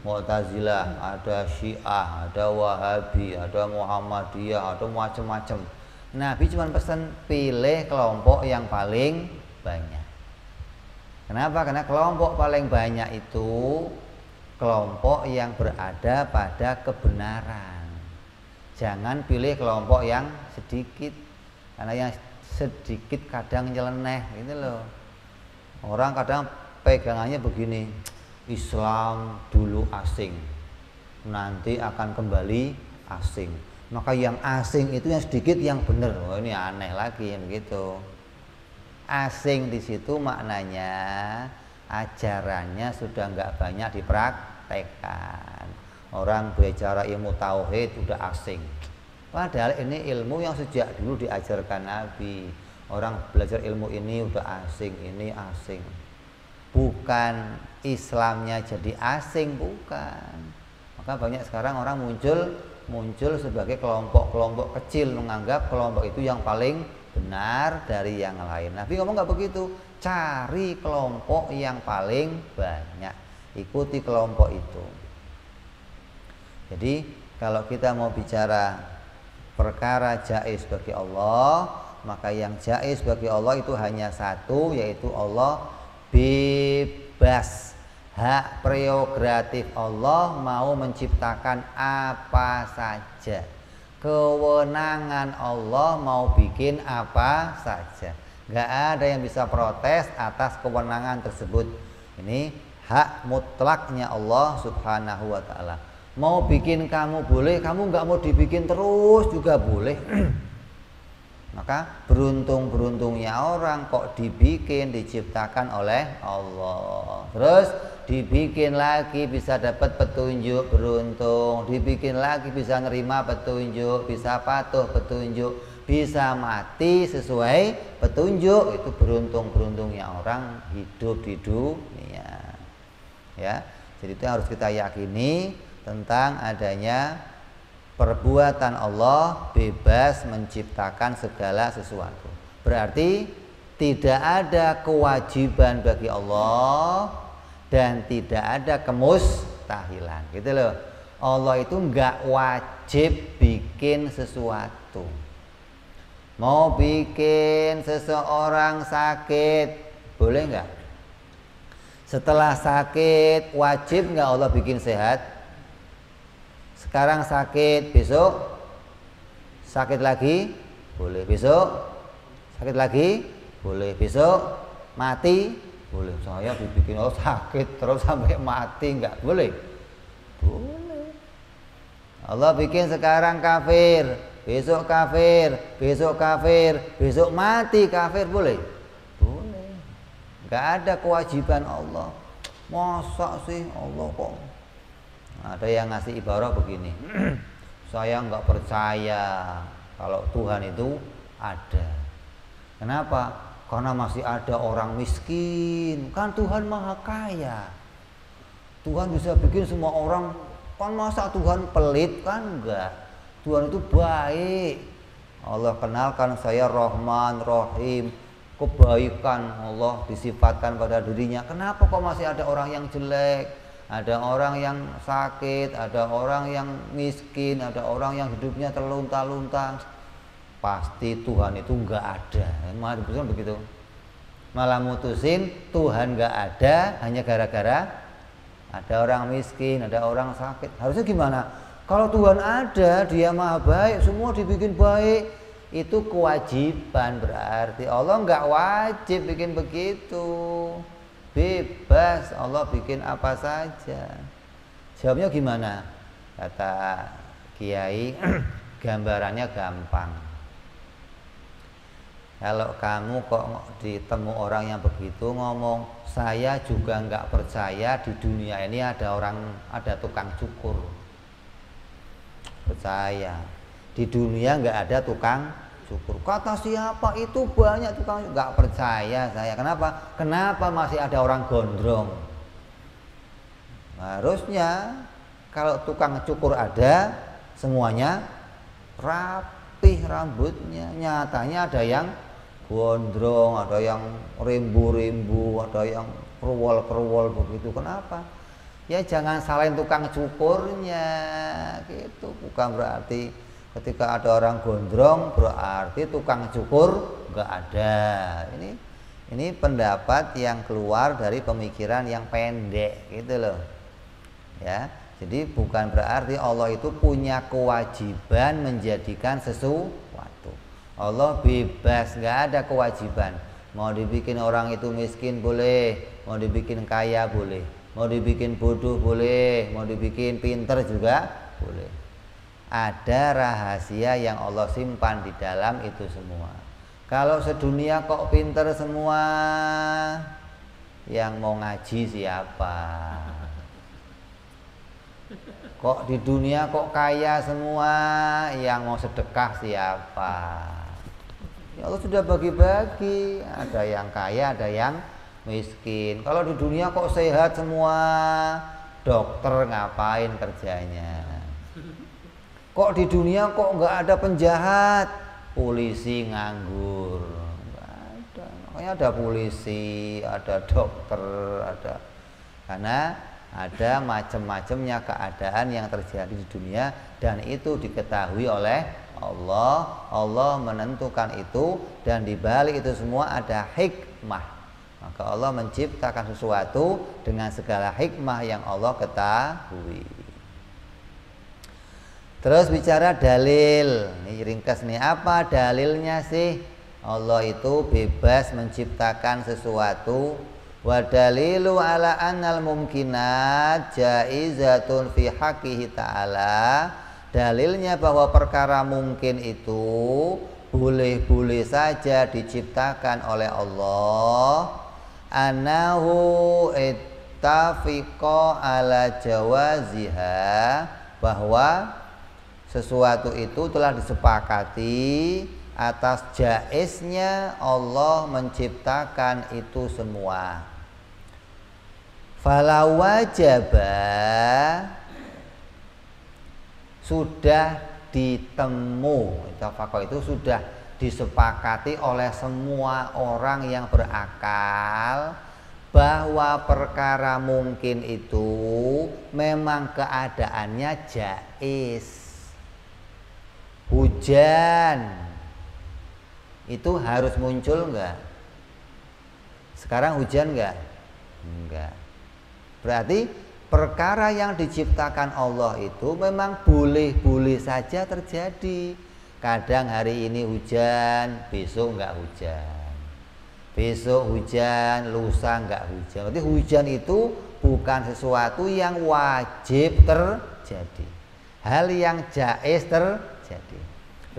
Mu'tazilah, ada Syiah, ada Wahabi, ada Muhammadiyah, ada macam-macam. Nabi cuma pesan pilih kelompok yang paling banyak. Kenapa? Karena kelompok paling banyak itu kelompok yang berada pada kebenaran. Jangan pilih kelompok yang sedikit, karena yang sedikit kadang nyeleneh gitu loh. Orang kadang pegangannya begini, Islam dulu asing, nanti akan kembali asing. Maka yang asing itu yang sedikit yang benar. Oh, ini aneh lagi begitu. Asing di situ maknanya ajarannya sudah nggak banyak dipraktekkan. Orang bicara ilmu tauhid udah asing. Padahal ini ilmu yang sejak dulu diajarkan Nabi. Orang belajar ilmu ini udah asing, ini asing. Bukan Islamnya jadi asing, bukan. Maka banyak sekarang orang muncul sebagai kelompok-kelompok kecil, menganggap kelompok itu yang paling benar dari yang lain. Nabi ngomong nggak begitu. Cari kelompok yang paling banyak, ikuti kelompok itu. Jadi kalau kita mau bicara perkara jaiz bagi Allah, maka yang jaiz bagi Allah itu hanya satu, yaitu Allah bebas. Hak prerogatif Allah mau menciptakan apa saja. Kewenangan Allah mau bikin apa saja. Gak ada yang bisa protes atas kewenangan tersebut. Ini hak mutlaknya Allah subhanahu wa ta'ala. Mau bikin kamu boleh, kamu gak mau dibikin terus juga boleh. Maka beruntung-beruntungnya orang kok dibikin, diciptakan oleh Allah. Terus dibikin lagi bisa dapat petunjuk, beruntung. Dibikin lagi bisa nerima petunjuk, bisa patuh petunjuk, bisa mati sesuai petunjuk. Itu beruntung-beruntungnya orang hidup di dunia. Ya, jadi itu harus kita yakini tentang adanya perbuatan Allah bebas menciptakan segala sesuatu. Berarti tidak ada kewajiban bagi Allah dan tidak ada kemustahilan, gitu loh. Allah itu nggak wajib bikin sesuatu. Mau bikin seseorang sakit, boleh nggak? Setelah sakit, wajib nggak Allah bikin sehat? Sekarang sakit, besok sakit lagi, boleh. Besok sakit lagi, boleh. Besok mati, boleh. Saya dibikin Allah sakit terus sampai mati, nggak boleh? Boleh. Allah bikin sekarang kafir, besok kafir, besok kafir, besok mati kafir, boleh? Boleh. Nggak ada kewajiban Allah. Masa sih Allah kok? Ada yang ngasih ibarat begini, saya nggak percaya kalau Tuhan itu ada. Kenapa? Karena masih ada orang miskin. Kan Tuhan maha kaya, Tuhan bisa bikin semua orang, kan masa Tuhan pelit? Kan enggak. Tuhan itu baik. Allah kenalkan saya Rahman, Rahim, kebaikan Allah disifatkan pada dirinya. Kenapa kok masih ada orang yang jelek, ada orang yang sakit, ada orang yang miskin, ada orang yang hidupnya terlunta-lunta? Pasti Tuhan itu enggak ada. Malah diputuskan begitu. Malah mutusin Tuhan enggak ada hanya gara-gara ada orang miskin, ada orang sakit. Harusnya gimana? Kalau Tuhan ada, Dia Maha Baik, semua dibikin baik, itu kewajiban. Berarti Allah nggak wajib bikin begitu, bebas Allah bikin apa saja. Jawabnya gimana? Kata Kiai, gambarannya gampang. Kalau kamu kok ditemu orang yang begitu ngomong, saya juga nggak percaya di dunia ini ada tukang cukur. Percaya di dunia nggak ada tukang cukur. Kata siapa itu banyak tukang cukur. Nggak percaya saya. Kenapa masih ada orang gondrong? Harusnya kalau tukang cukur ada, semuanya rapih rambutnya. Nyatanya ada yang gondrong, ada yang rimbu-rimbu, ada yang kerwol-kerwol begitu. Kenapa? Ya jangan salahin tukang cukurnya gitu. Bukan berarti ketika ada orang gondrong berarti tukang cukur nggak ada. Ini pendapat yang keluar dari pemikiran yang pendek gitu loh. Ya, jadi bukan berarti Allah itu punya kewajiban menjadikan sesuatu. Allah bebas, nggak ada kewajiban. Mau dibikin orang itu miskin boleh, mau dibikin kaya boleh, mau dibikin bodoh boleh, mau dibikin pinter juga boleh. Ada rahasia yang Allah simpan di dalam itu semua. Kalau sedunia kok pinter semua, yang mau ngaji siapa? Kok di dunia kok kaya semua, yang mau sedekah siapa? Ya Allah sudah bagi-bagi, ada yang kaya, ada yang miskin. Kalau di dunia kok sehat semua, dokter ngapain kerjanya? Kok di dunia kok nggak ada penjahat, polisi nganggur? Nggak ada. Makanya ada polisi, ada dokter, ada. Karena ada macam-macamnya keadaan yang terjadi di dunia dan itu diketahui oleh Allah. Allah menentukan itu dan di balik itu semua ada hikmah. Maka Allah menciptakan sesuatu dengan segala hikmah yang Allah ketahui. Terus bicara dalil. Ini ringkas nih, apa dalilnya sih? Allah itu bebas menciptakan sesuatu. Wa dalilu ala annal mumkinat jaizatun fi haqqihi ta'ala. Dalilnya bahwa perkara mungkin itu boleh-boleh saja diciptakan oleh Allah. Anahu ittafiqa ala jawaziha, bahwa sesuatu itu telah disepakati atas jaiznya Allah menciptakan itu semua. Fala wajaba, sudah ditemu, ittafaqah itu sudah disepakati oleh semua orang yang berakal bahwa perkara mungkin itu memang keadaannya jaiz. Hujan itu harus muncul enggak? Sekarang hujan enggak? Enggak. Berarti perkara yang diciptakan Allah itu memang boleh-boleh saja terjadi. Kadang hari ini hujan, besok enggak hujan. Besok hujan, lusa enggak hujan. Berarti hujan itu bukan sesuatu yang wajib terjadi. Hal yang jaiz terjadi.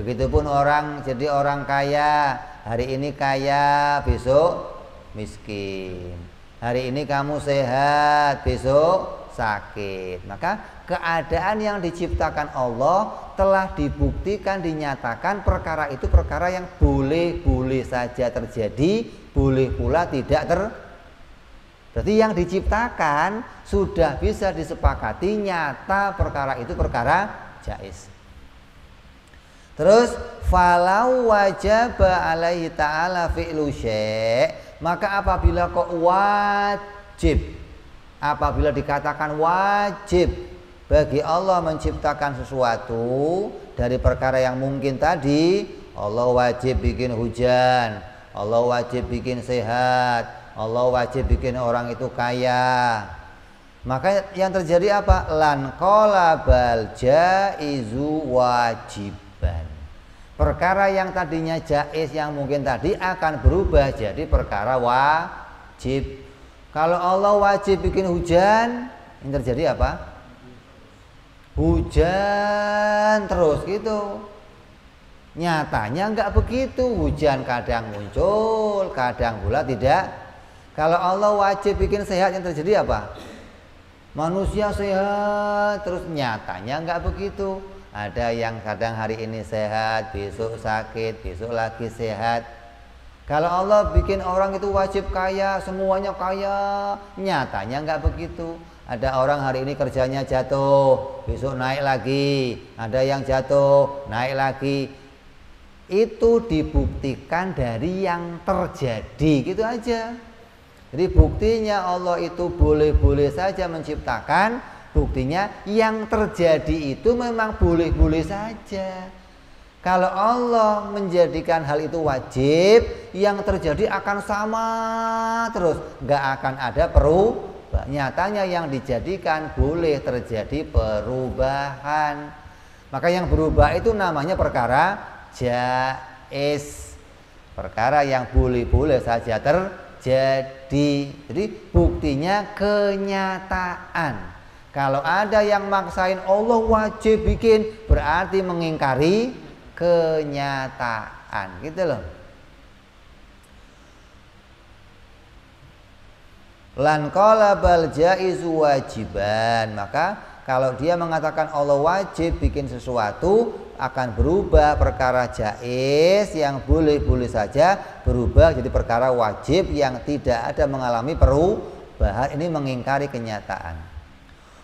Begitupun orang jadi orang kaya, hari ini kaya, besok miskin. Hari ini kamu sehat, besok sakit. Maka keadaan yang diciptakan Allah telah dibuktikan, dinyatakan perkara itu perkara yang boleh-boleh saja terjadi, boleh pula tidak Berarti yang diciptakan sudah bisa disepakati nyata perkara itu perkara jaiz. Terus falau wajaba alaihi ta'ala fi'lu syai', maka apabila kok wajib, apabila dikatakan wajib bagi Allah menciptakan sesuatu dari perkara yang mungkin tadi, Allah wajib bikin hujan, Allah wajib bikin sehat, Allah wajib bikin orang itu kaya. Maka yang terjadi apa? Lan qalabal jaizu wajiban. Perkara yang tadinya jaiz yang mungkin tadi akan berubah jadi perkara wajib. Kalau Allah wajib bikin hujan, yang terjadi apa? Hujan terus gitu. Nyatanya enggak begitu. Hujan kadang muncul, kadang pula tidak. Kalau Allah wajib bikin sehat, yang terjadi apa? Manusia sehat terus, nyatanya enggak begitu. Ada yang kadang hari ini sehat, besok sakit, besok lagi sehat. Kalau Allah bikin orang itu wajib kaya, semuanya kaya, nyatanya enggak begitu. Ada orang hari ini kerjanya jatuh, besok naik lagi. Ada yang jatuh, naik lagi. Itu dibuktikan dari yang terjadi, gitu aja. Jadi buktinya Allah itu boleh-boleh saja menciptakan. Buktinya yang terjadi itu memang boleh-boleh saja. Kalau Allah menjadikan hal itu wajib, yang terjadi akan sama terus, nggak akan ada perubahan. Nyatanya yang dijadikan boleh terjadi perubahan. Maka yang berubah itu namanya perkara jaiz, perkara yang boleh-boleh saja terjadi. Jadi buktinya kenyataan. Kalau ada yang maksain Allah wajib bikin, berarti mengingkari kenyataan, gitu loh. Lan qalabal jaizu wajiban, maka kalau dia mengatakan Allah wajib bikin sesuatu, akan berubah perkara jaiz yang boleh-boleh saja berubah jadi perkara wajib yang tidak ada mengalami perubahan. Ini mengingkari kenyataan.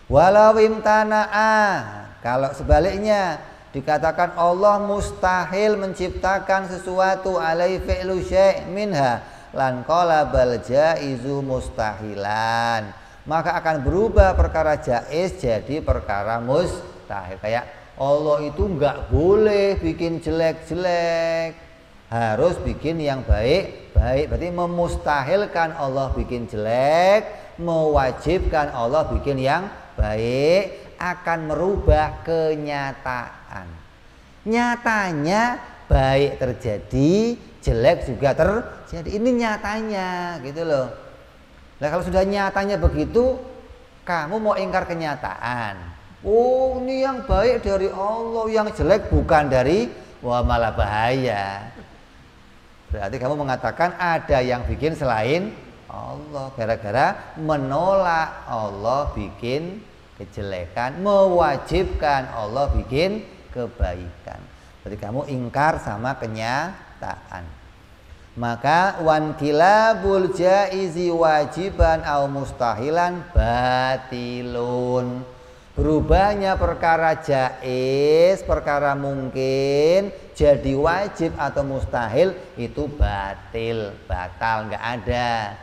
Walau imtana'ah, kalau sebaliknya dikatakan Allah mustahil menciptakan sesuatu alaihi fi'lu syai' minha lan qalabal jaizu mustahilan, maka akan berubah perkara jaiz jadi perkara mustahil. Kayak Allah itu enggak boleh bikin jelek-jelek, harus bikin yang baik-baik. Berarti memustahilkan Allah bikin jelek, mewajibkan Allah bikin yang baik, akan merubah kenyataan. Nyatanya baik terjadi, jelek juga terjadi. Ini nyatanya, gitu loh. Nah, kalau sudah nyatanya begitu, kamu mau ingkar kenyataan. Oh, ini yang baik dari Allah, yang jelek bukan dari, wah malah bahaya. Berarti kamu mengatakan ada yang bikin selain Allah, gara-gara menolak Allah bikin kejelekan, mewajibkan Allah bikin kebaikan. Berarti kamu ingkar sama kenyataan. Maka wan kilabul jaizi wajiban au mustahilan batilun. Berubahnya perkara jaiz, perkara mungkin jadi wajib atau mustahil itu batil, batal, nggak ada.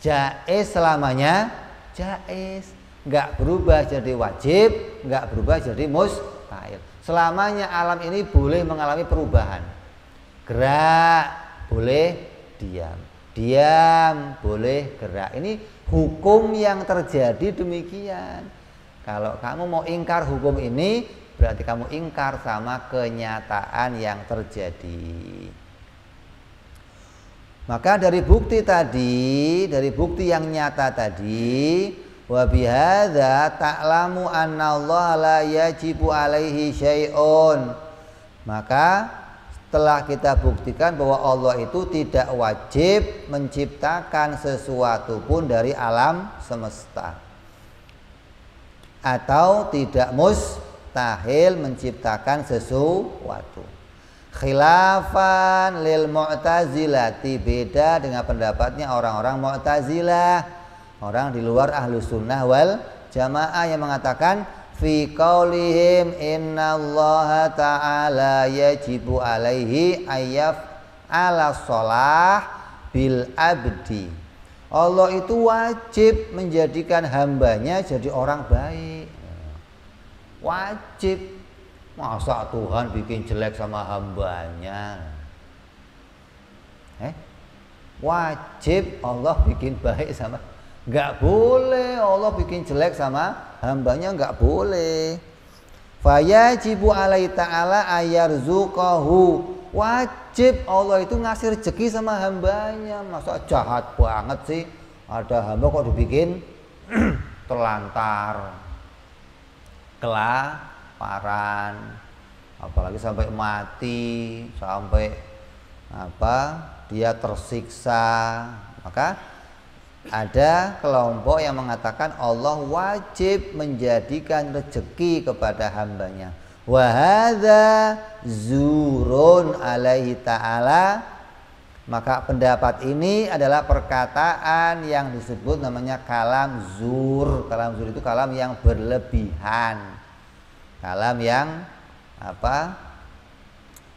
Jaiz selamanya jaiz, nggak berubah jadi wajib, nggak berubah jadi mustahil. Selamanya alam ini boleh mengalami perubahan. Gerak boleh diam, diam boleh gerak. Ini hukum yang terjadi demikian. Kalau kamu mau ingkar hukum ini, berarti kamu ingkar sama kenyataan yang terjadi. Maka dari bukti tadi, dari bukti yang nyata tadi, wa bihadza ta'lamu anna Allah la yajibu alaihi syai'un. Maka setelah kita buktikan bahwa Allah itu tidak wajib menciptakan sesuatu pun dari alam semesta, atau tidak mustahil menciptakan sesuatu. Khilafan lil mu'tazilati, beda dengan pendapatnya orang-orang Mu'tazilah. orang di luar Ahlus Sunnah wal Jamaah yang mengatakan fi qaulihim innallaha ta'ala yajibu alaihi ayyaf ala sholah bil abdi. Allah itu wajib menjadikan hambanya jadi orang baik. Wajib. Masa Tuhan bikin jelek sama hambanya? Wajib Allah bikin baik sama, nggak boleh Allah bikin jelek sama hambanya, nggak boleh. Fayajibu alaihi ta'ala ayarzuqahu, wajib Allah itu ngasih rezeki sama hambanya. Masa jahat banget sih ada hamba kok dibikin terlantar, kelaparan, apalagi sampai mati, sampai dia tersiksa. Maka ada kelompok yang mengatakan Allah wajib menjadikan rezeki kepada hambanya. Wa hadza zurun alaihi ta'ala. Maka pendapat ini adalah perkataan yang disebut namanya kalam zur. Kalam zur itu kalam yang berlebihan, kalam yang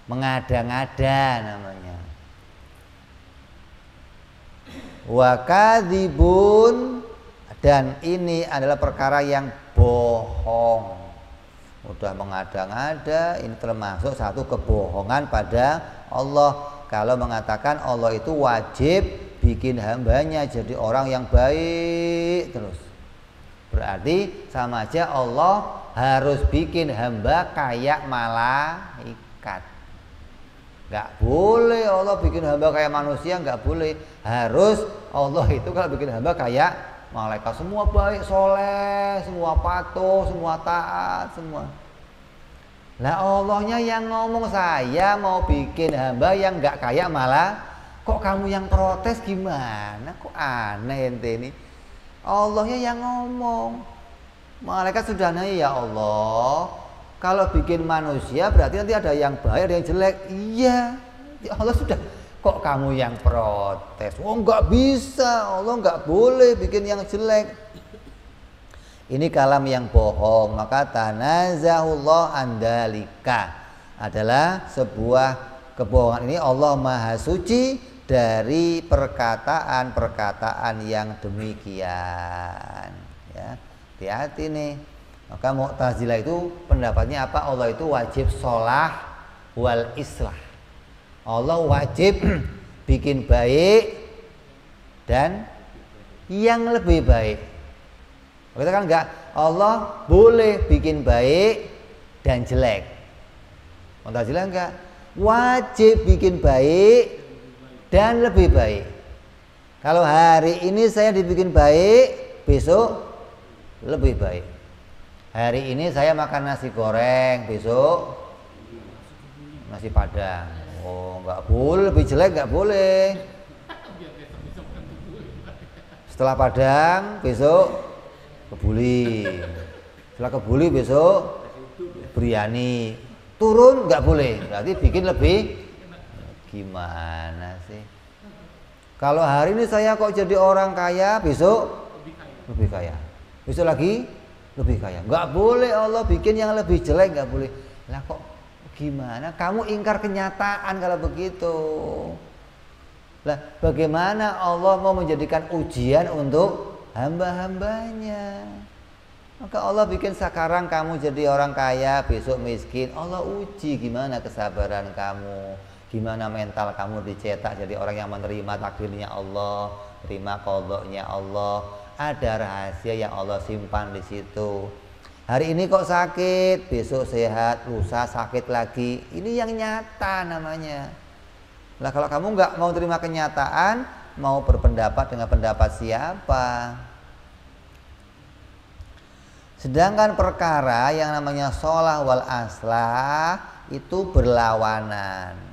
mengada-ngada namanya. Wa kadzibun, dan ini adalah perkara yang bohong. Udah mengada-ngada, ini termasuk satu kebohongan pada Allah. Kalau mengatakan Allah itu wajib bikin hambanya jadi orang yang baik terus, berarti sama aja Allah harus bikin hamba kayak malaikat. Nggak boleh Allah bikin hamba kayak manusia, nggak boleh. Harus Allah itu kalau bikin hamba kayak malaikat, semua baik, soleh, semua patuh, semua taat, semua. Lah Allahnya yang ngomong, saya mau bikin hamba yang nggak kayak, malah kok kamu yang protes, gimana? Kok aneh ente ini. Allahnya yang ngomong, malaikat sudah nanya, ya Allah, kalau bikin manusia berarti nanti ada yang baik, ada yang jelek. Iya, ya Allah sudah. Kok kamu yang protes? Oh nggak bisa, Allah nggak boleh bikin yang jelek. Ini kalam yang bohong. Maka tanazahullah andalika adalah sebuah kebohongan. Ini Allah maha suci dari perkataan-perkataan yang demikian. Ya, hati-hati nih. Maka Mu'tazilah itu pendapatnya apa? Allah itu wajib sholah wal islah. Allah wajib bikin baik dan yang lebih baik. Kita kan enggak, Allah boleh bikin baik dan jelek. Mu'tazilah enggak, wajib bikin baik dan lebih baik. Kalau hari ini saya dibikin baik, besok lebih baik. Hari ini saya makan nasi goreng, besok nasi padang. Oh, nggak boleh, lebih jelek nggak boleh. Setelah padang, besok kebuli. Setelah kebuli, besok biryani. Turun nggak boleh, berarti bikin lebih. Gimana sih? Kalau hari ini saya kok jadi orang kaya, besok lebih kaya. Besok lagi lebih kaya. Nggak boleh Allah bikin yang lebih jelek, nggak boleh. Lah kok gimana? Kamu ingkar kenyataan kalau begitu. Lah bagaimana Allah mau menjadikan ujian untuk hamba-hambanya? Maka Allah bikin sekarang kamu jadi orang kaya, besok miskin. Allah uji gimana kesabaran kamu, gimana mental kamu dicetak jadi orang yang menerima takdirnya Allah, terima qadanya Allah. Ada rahasia yang Allah simpan di situ. Hari ini kok sakit, besok sehat, lusa sakit lagi. Ini yang nyata namanya. Lah kalau kamu nggak mau terima kenyataan, mau berpendapat dengan pendapat siapa? Sedangkan perkara yang namanya sholah wal aslah itu berlawanan.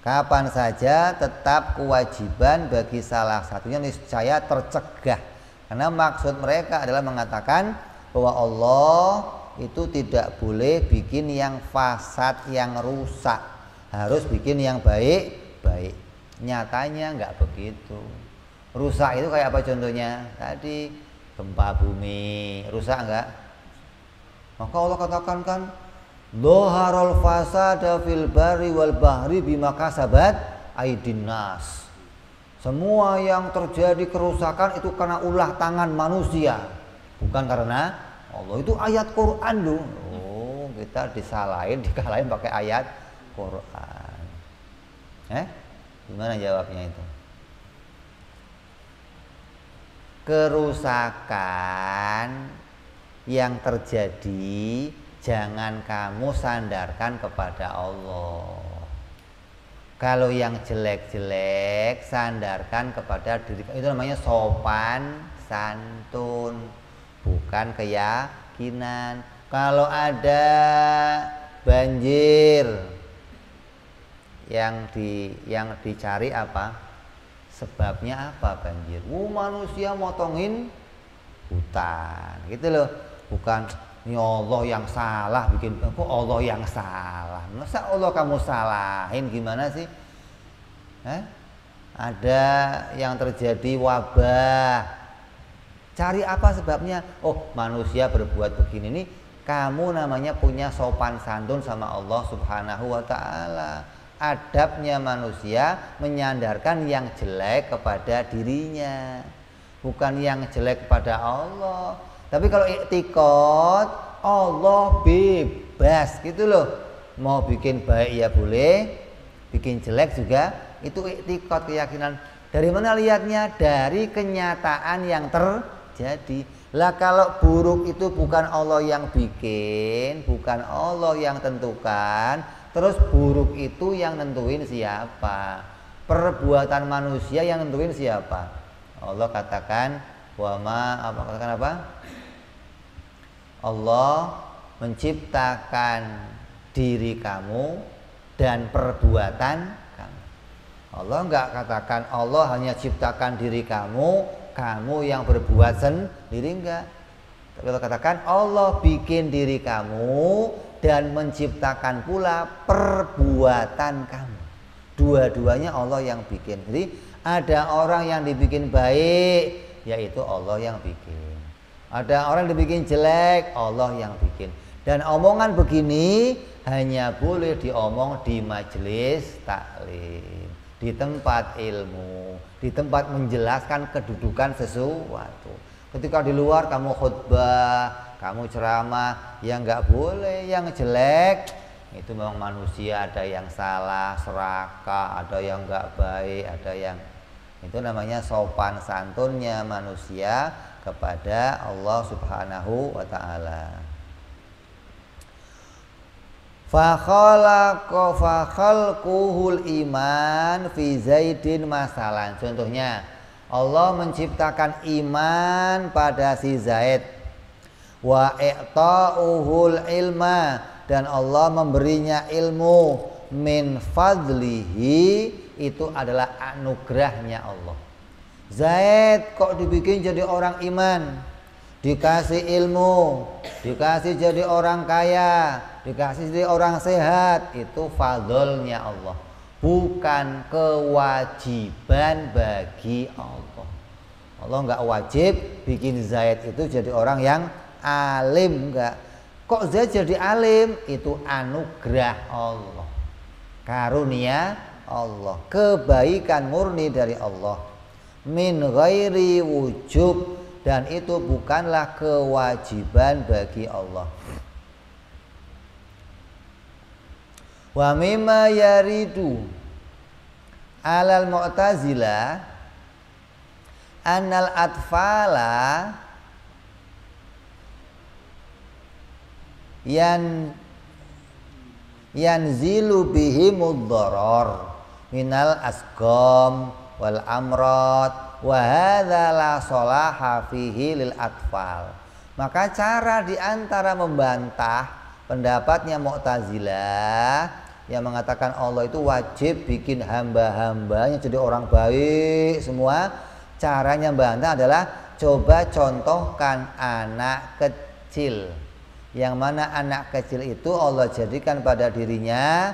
Kapan saja tetap kewajiban bagi salah satunya niscaya tercegah. Karena maksud mereka adalah mengatakan bahwa Allah itu tidak boleh bikin yang fasad, yang rusak. Harus bikin yang baik-baik. Nyatanya nggak begitu. Rusak itu kayak apa contohnya? Tadi gempa bumi, rusak enggak? Maka Allah katakan kan, Dhaharal fasada fil barri wal bahri bima kasabat aydin nas. Semua yang terjadi kerusakan itu karena ulah tangan manusia, bukan karena Allah. Itu ayat Quran loh. Oh, kita dikalahin pakai ayat Quran. Gimana jawabnya itu? Kerusakan yang terjadi jangan kamu sandarkan kepada Allah. Kalau yang jelek-jelek sandarkan kepada diri. Itu namanya sopan santun, bukan keyakinan. Kalau ada banjir yang dicari apa? Sebabnya apa banjir? Manusia motongin hutan, gitu loh. Bukan ini Allah yang salah bikin. Kok Allah yang salah? Masa Allah kamu salahin, gimana sih? Ada yang terjadi wabah, cari apa sebabnya? Oh, manusia berbuat begini nih. Kamu namanya punya sopan santun sama Allah Subhanahu wa ta'ala. Adabnya manusia menyandarkan yang jelek kepada dirinya, bukan yang jelek kepada Allah. Tapi kalau iktikad, Allah bebas gitu loh. Mau bikin baik ya boleh, bikin jelek juga. Itu iktikad, keyakinan. Dari mana lihatnya? Dari kenyataan yang terjadi. Lah kalau buruk itu bukan Allah yang bikin, bukan Allah yang tentukan, terus buruk itu yang nentuin siapa? Perbuatan manusia yang nentuin siapa? Allah katakan katakan apa? Allah menciptakan diri kamu dan perbuatan kamu. Allah enggak katakan Allah hanya ciptakan diri kamu yang berbuat sendiri, enggak. Tapi Allah katakan Allah bikin diri kamu dan menciptakan pula perbuatan kamu. Dua-duanya Allah yang bikin. Jadi ada orang yang dibikin baik, yaitu Allah yang bikin. Ada orang yang dibikin jelek, Allah yang bikin. Dan omongan begini hanya boleh diomong di majelis taklim, di tempat ilmu, di tempat menjelaskan kedudukan sesuatu. Ketika di luar kamu khutbah, kamu ceramah, ya nggak boleh yang jelek. Itu memang manusia, ada yang salah, serakah, ada yang nggak baik, ada yang, itu namanya sopan santunnya manusia kepada Allah Subhanahu wa ta'ala. Fakhalquhul iman fi Zaidin masalan. Contohnya Allah menciptakan iman pada si Zaid. Wa i'ta'uhul ilma, dan Allah memberinya ilmu. Min fadlihi, itu adalah anugerahnya Allah. Zaid kok dibikin jadi orang iman, dikasih ilmu, dikasih jadi orang kaya, dikasih jadi orang sehat. Itu fadlnya Allah, bukan kewajiban bagi Allah. Allah nggak wajib bikin Zaid itu jadi orang yang alim, enggak. Kok Zaid jadi alim? Itu anugerah Allah, karunia Allah, kebaikan murni dari Allah. Min ghairi wujub, dan itu bukanlah kewajiban bagi Allah. Wa mimma yaridu alal mu'tazilah annal atfala yanzilu bihimud darar minal asqam wal amrad wa hadza la salaha fihi lil atfal. Maka cara diantara membantah pendapatnya Mu'tazilah yang mengatakan Allah itu wajib bikin hamba-hambanya jadi orang baik semua, caranya membantah adalah coba contohkan anak kecil, yang mana anak kecil itu Allah jadikan pada dirinya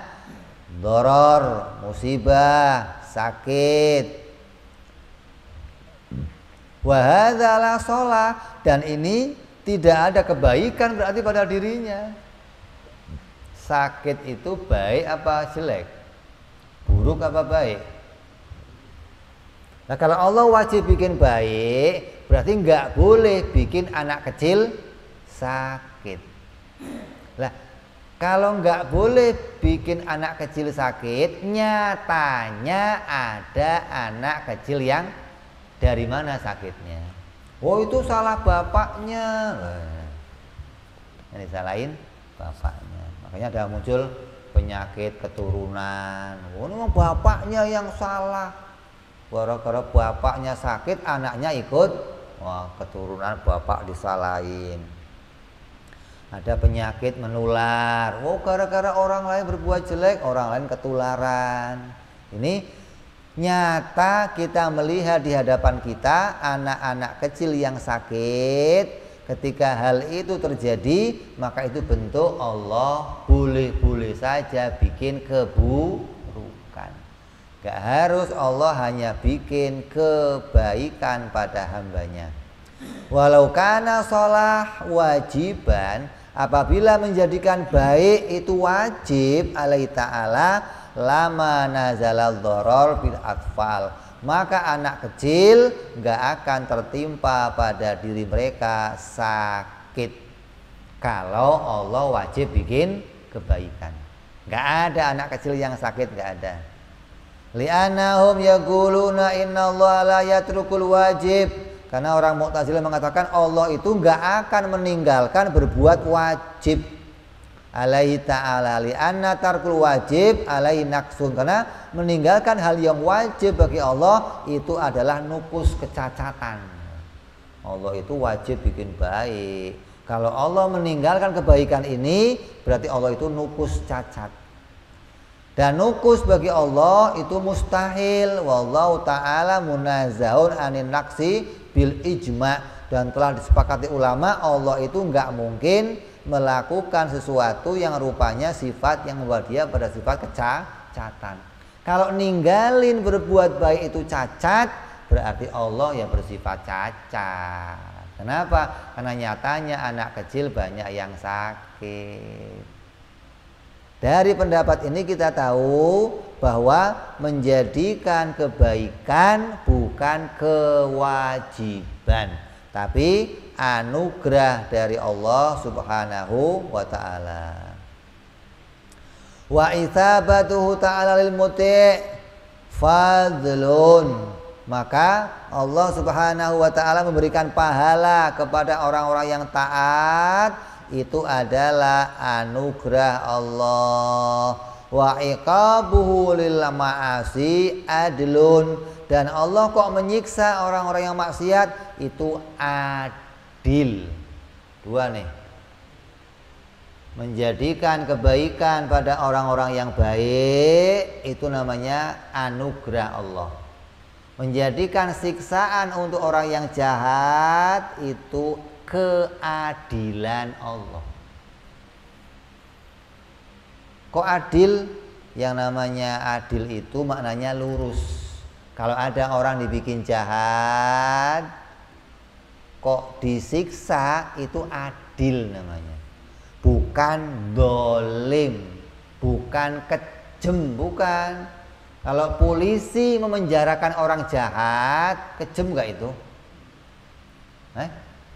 doror, musibah, sakit, Wa hadza la shalah, dan ini tidak ada kebaikan berarti pada dirinya. Sakit itu baik apa jelek? Buruk apa baik? Nah, kalau Allah wajib bikin baik, berarti nggak boleh bikin anak kecil sakit. Lah, kalau nggak boleh bikin anak kecil sakit, nyatanya ada anak kecil yang dari mana sakitnya? Oh, itu salah bapaknya. Ini salahin bapaknya. Makanya ada muncul penyakit keturunan. Oh, ini memang bapaknya yang salah. Gara-gara bapaknya sakit, anaknya ikut. Wah, keturunan bapak disalahin. Ada penyakit menular. Oh, gara-gara orang lain berbuat jelek, orang lain ketularan. Ini nyata kita melihat di hadapan kita anak-anak kecil yang sakit. Ketika hal itu terjadi, maka itu bentuk Allah boleh-boleh saja bikin keburukan. Gak harus Allah hanya bikin kebaikan pada hambanya. Walau kana sholah wajiban, apabila menjadikan baik itu wajib alaihi ta'ala, lama nazalal doror bil atfal, maka anak kecil gak akan tertimpa pada diri mereka sakit kalau Allah wajib bikin kebaikan. Gak ada anak kecil yang sakit, gak ada. Li'annahum yaquluna innallaha la yatrukul wajib, karena orang Mu'tazilah mengatakan Allah itu gak akan meninggalkan berbuat wajib alaihi ta'ala, li'anna tarkul wajib alaihi naqsun, karena meninggalkan hal yang wajib bagi Allah itu adalah nupus kecacatan. Allah itu wajib bikin baik. Kalau Allah meninggalkan kebaikan ini, berarti Allah itu nupus cacat. Dan nukus bagi Allah itu mustahil. Wallahu ta'ala munazzahun anin naqsi bil ijma', dan telah disepakati ulama Allah itu nggak mungkin melakukan sesuatu yang rupanya sifat yang membawa dia pada sifat kecacatan. Kalau ninggalin berbuat baik itu cacat, berarti Allah yang bersifat cacat. Kenapa? Karena nyatanya anak kecil banyak yang sakit. Dari pendapat ini kita tahu bahwa menjadikan kebaikan bukan kewajiban, tapi anugerah dari Allah Subhanahu wa ta'ala. Wa itsabatuhu ta'ala lil muti' fadlun, maka Allah Subhanahu wa ta'ala memberikan pahala kepada orang-orang yang taat, itu adalah anugerah Allah. Wa iqabuhu lil ma'asi adlun, dan Allah kok menyiksa orang-orang yang maksiat itu adil. Dua nih. Menjadikan kebaikan pada orang-orang yang baik itu namanya anugerah Allah. Menjadikan siksaan untuk orang yang jahat itu keadilan Allah. Kok adil? Yang namanya adil itu maknanya lurus. Kalau ada orang dibikin jahat, kok disiksa, itu adil namanya. Bukan dolim, bukan kejem, bukan. Kalau polisi memenjarakan orang jahat, kejem gak itu?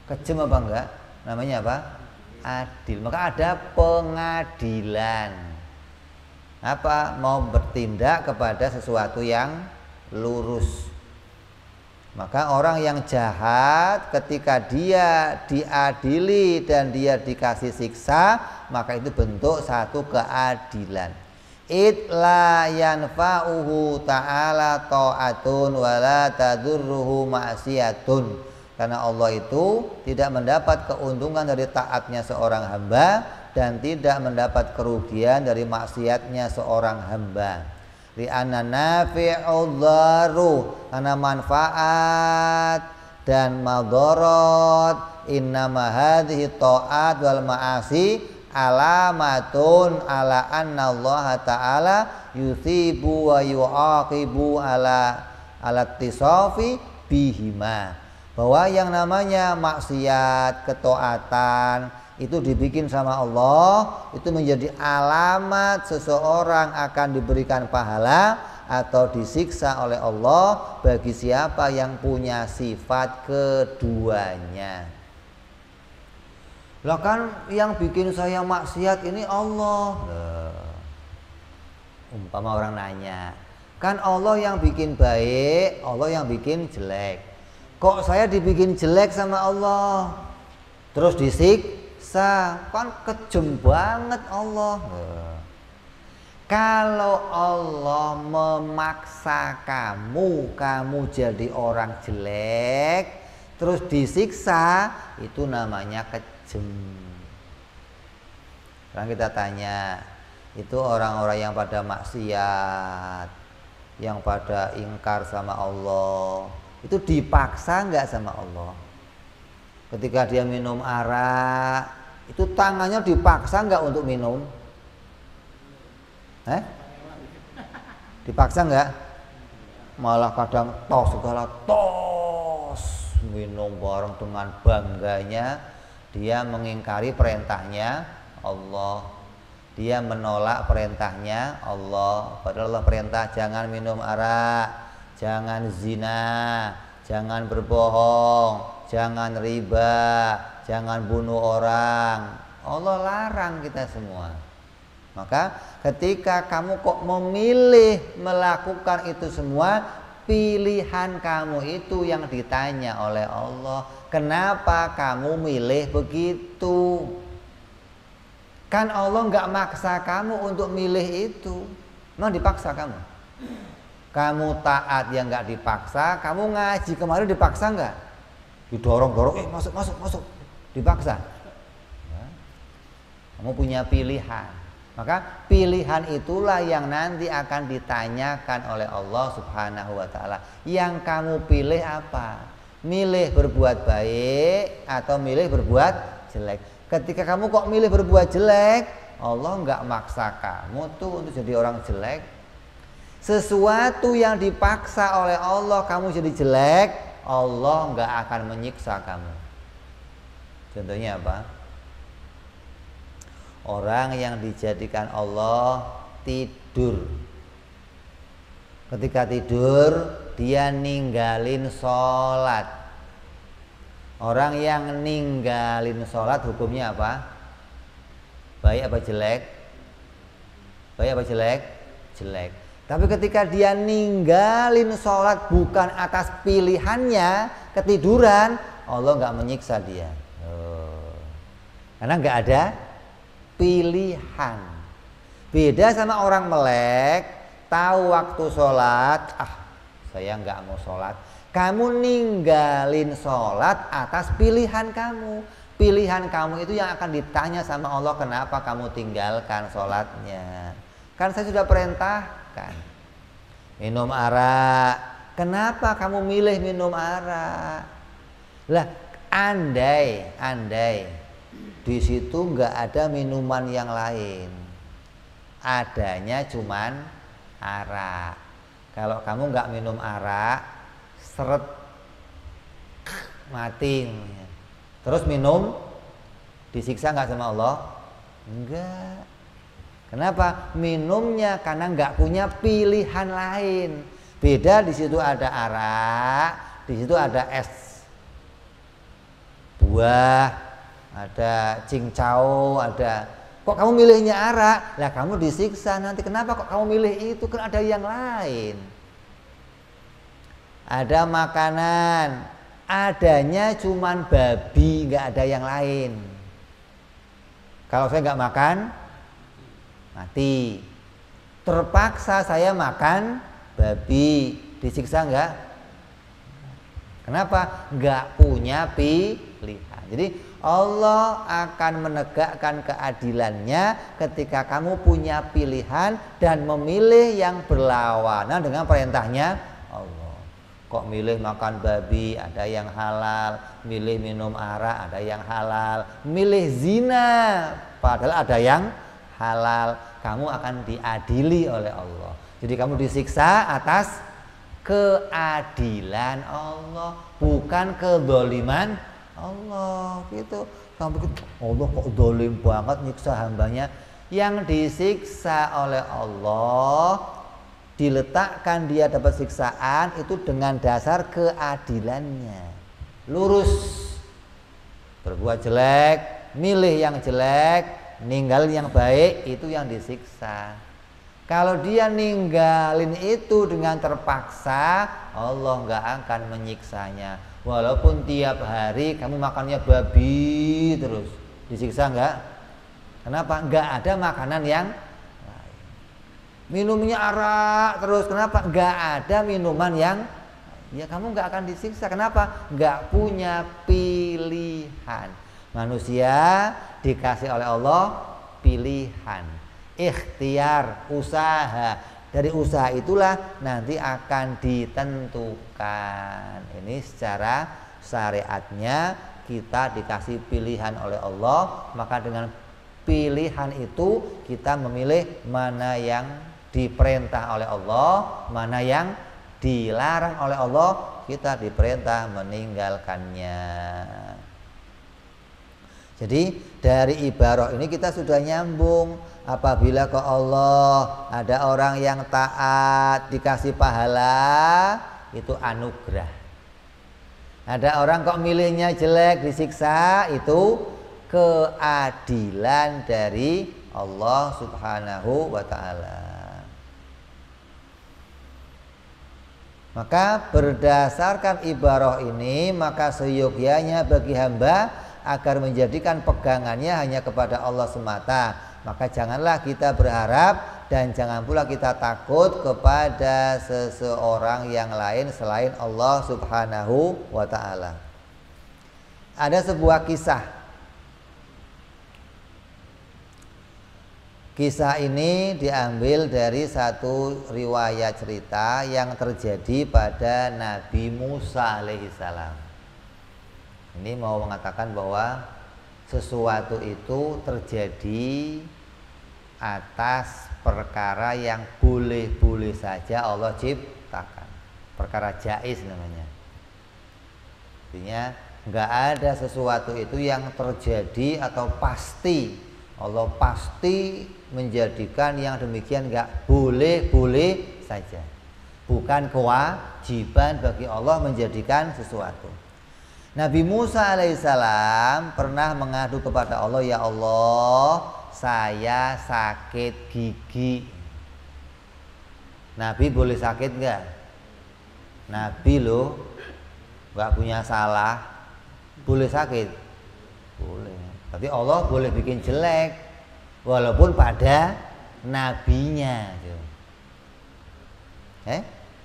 Kejem apa enggak? Namanya apa? Adil. Maka ada pengadilan. Apa? Mau bertindak kepada sesuatu yang lurus. Maka orang yang jahat ketika dia diadili dan dia dikasih siksa, maka itu bentuk satu keadilan. It la yanfa'uhu ta'ala ta'atun wa la tadurruhu ma'siyatun. Karena Allah itu tidak mendapat keuntungan dari taatnya seorang hamba dan tidak mendapat kerugian dari maksiatnya seorang hamba. Li'anna nafi'ud dharu, karena manfaat dan madharat, innama hadhihi ta'at wal ma'asi alamatun ala anna Allah ta'ala yusibu wa yu'aqibu ala tisafi bihima. bahwa yang namanya maksiat, ketaatan itu dibikin sama Allah, itu menjadi alamat seseorang akan diberikan pahala atau disiksa oleh Allah bagi siapa yang punya sifat keduanya. Lah kan yang bikin saya maksiat ini Allah. Umpama orang nanya, kan Allah yang bikin baik, Allah yang bikin jelek. Kok saya dibikin jelek sama Allah? Terus disiksa, kan kejem banget Allah. Kalau Allah memaksa kamu jadi orang jelek, terus disiksa, itu namanya kejem. Sekarang kita tanya, itu orang-orang yang pada maksiat, yang pada ingkar sama Allah, itu dipaksa nggak sama Allah? Ketika dia minum arak, itu tangannya dipaksa nggak untuk minum? Dipaksa nggak? Malah kadang segala minum bareng dengan bangganya. Dia mengingkari perintahnya Allah, dia menolak perintahnya Allah. Padahal Allah perintah jangan minum arak, jangan zina, jangan berbohong, jangan riba, jangan bunuh orang. Allah larang kita semua. Maka ketika kamu kok memilih melakukan itu semua, pilihan kamu itu yang ditanya oleh Allah. Kenapa kamu milih begitu? Kan Allah nggak maksa kamu untuk milih itu. Memang dipaksa kamu? Kamu taat yang nggak dipaksa, kamu ngaji kemarin dipaksa nggak? Didorong-dorong, masuk, dipaksa. Kamu punya pilihan. Maka pilihan itulah yang nanti akan ditanyakan oleh Allah Subhanahu wa ta'ala. Yang kamu pilih apa? Milih berbuat baik atau milih berbuat jelek? Ketika kamu kok milih berbuat jelek, Allah nggak maksa kamu tuh untuk jadi orang jelek. Sesuatu yang dipaksa oleh Allah kamu jadi jelek, Allah nggak akan menyiksa kamu. Contohnya apa? Orang yang dijadikan Allah tidur. Ketika tidur dia ninggalin sholat. Orang yang ninggalin sholat hukumnya apa? Baik apa jelek? Baik apa jelek? Jelek. Tapi ketika dia ninggalin sholat bukan atas pilihannya, ketiduran, Allah nggak menyiksa dia. Karena nggak ada pilihan. Beda sama orang melek, tahu waktu sholat, saya nggak mau sholat. Kamu ninggalin sholat atas pilihan kamu. Pilihan kamu itu yang akan ditanya sama Allah, kenapa kamu tinggalkan sholatnya? Kan saya sudah perintahkan. Minum arak, kenapa kamu milih minum arak? Lah, andai di situ nggak ada minuman yang lain, adanya cuman arak. Kalau kamu nggak minum arak, seret mati. Terus minum, disiksa nggak sama Allah? Enggak. Kenapa? Minumnya karena nggak punya pilihan lain. Beda, di situ ada arak, di situ ada es buah, ada cincau, ada. Kok kamu milihnya arak? Lah kamu disiksa nanti. Kenapa kok kamu milih itu? Kan ada yang lain. Ada makanan, adanya cuman babi, nggak ada yang lain. Kalau saya nggak makan, mati. Terpaksa saya makan babi, disiksa nggak? Kenapa? Nggak punya pilihan. Jadi Allah akan menegakkan keadilannya ketika kamu punya pilihan dan memilih yang berlawanan dengan perintahnya Allah. Kok milih makan babi, ada yang halal. Milih minum arak, ada yang halal. Milih zina, padahal ada yang halal. Kamu akan diadili oleh Allah. Jadi kamu disiksa atas keadilan Allah, bukan kezaliman Allah gitu. Kamu pikir Allah kok zalim banget nyiksa hambanya? Yang disiksa oleh Allah, diletakkan dia dapat siksaan itu dengan dasar keadilannya. Lurus, berbuat jelek, milih yang jelek, ninggalin yang baik, itu yang disiksa. Kalau dia ninggalin itu dengan terpaksa, Allah nggak akan menyiksanya. Walaupun tiap hari kamu makannya babi terus, disiksa nggak? Kenapa? Nggak ada makanan yang lain. Minumnya arak terus, kenapa? Nggak ada minuman yang, ya kamu nggak akan disiksa. Kenapa? Nggak punya pilihan. Manusia dikasih oleh Allah pilihan, ikhtiar, usaha. Dari usaha itulah nanti akan ditentukan. Ini secara syariatnya kita dikasih pilihan oleh Allah, maka dengan pilihan itu kita memilih mana yang diperintah oleh Allah, mana yang dilarang oleh Allah, kita diperintah meninggalkannya. Jadi dari ibarah ini kita sudah nyambung. Apabila ke Allah ada orang yang taat dikasih pahala, itu anugerah. Ada orang kok milihnya jelek disiksa, itu keadilan dari Allah Subhanahu wa ta'ala. Maka berdasarkan ibarah ini, maka seyogyanya bagi hamba agar menjadikan pegangannya hanya kepada Allah semata. Maka janganlah kita berharap dan jangan pula kita takut kepada seseorang yang lain selain Allah Subhanahu wa ta'ala. Ada sebuah kisah. Kisah ini diambil dari satu riwayat cerita yang terjadi pada Nabi Musa alaihissalam. Ini mau mengatakan bahwa sesuatu itu terjadi atas perkara yang boleh-boleh saja Allah ciptakan. Perkara jaiz namanya. Artinya nggak ada sesuatu itu yang terjadi atau pasti. Allah pasti menjadikan yang demikian nggak boleh-boleh saja. Bukan kewajiban bagi Allah menjadikan sesuatu. Nabi Musa alaihissalam pernah mengadu kepada Allah, ya Allah, saya sakit gigi. Nabi boleh sakit nggak? Nabi loh, nggak punya salah, boleh sakit? Boleh. Tapi Allah boleh bikin jelek, walaupun pada nabinya.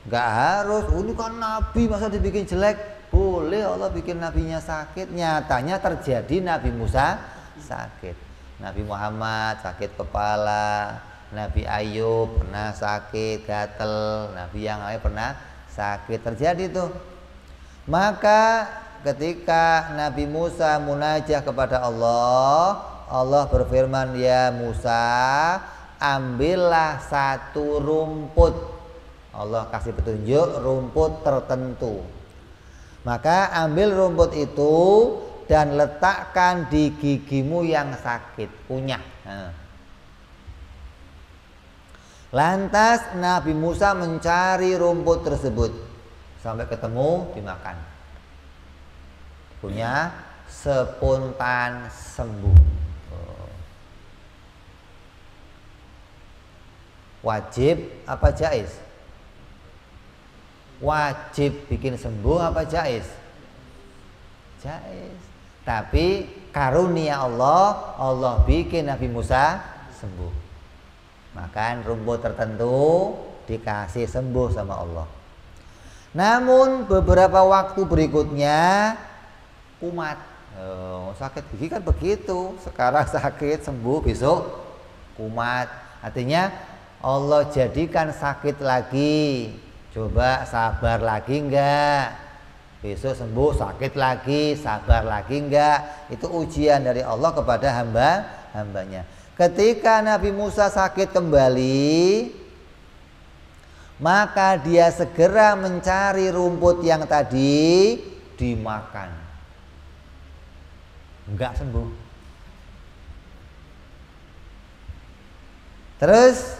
Nggak harus, ini kan Nabi masa dibikin jelek. Boleh Allah bikin nabinya sakit. Nyatanya terjadi Nabi Musa sakit, Nabi Muhammad sakit kepala, Nabi Ayub pernah sakit gatel, Nabi yang lain pernah sakit, terjadi tuh. Maka ketika Nabi Musa munajah kepada Allah, Allah berfirman, ya Musa, ambillah satu rumput. Allah kasih petunjuk rumput tertentu. Maka ambil rumput itu dan letakkan di gigimu yang sakit, kunyah. Lantas Nabi Musa mencari rumput tersebut sampai ketemu, dimakan. Kunyah spontan sembuh. Wajib apa jaiz? Wajib bikin sembuh apa jaiz? Jaiz. Tapi karunia Allah, Allah bikin Nabi Musa sembuh. Makan rumput tertentu dikasih sembuh sama Allah. Namun beberapa waktu berikutnya kumat. Sakit gigi kan begitu. Sekarang sakit sembuh, besok kumat. Artinya Allah jadikan sakit lagi. Coba sabar lagi enggak? Besok sembuh, sakit lagi, sabar lagi enggak? Itu ujian dari Allah kepada hambanya. Ketika Nabi Musa sakit kembali, maka dia segera mencari rumput yang tadi dimakan. Enggak sembuh. Terus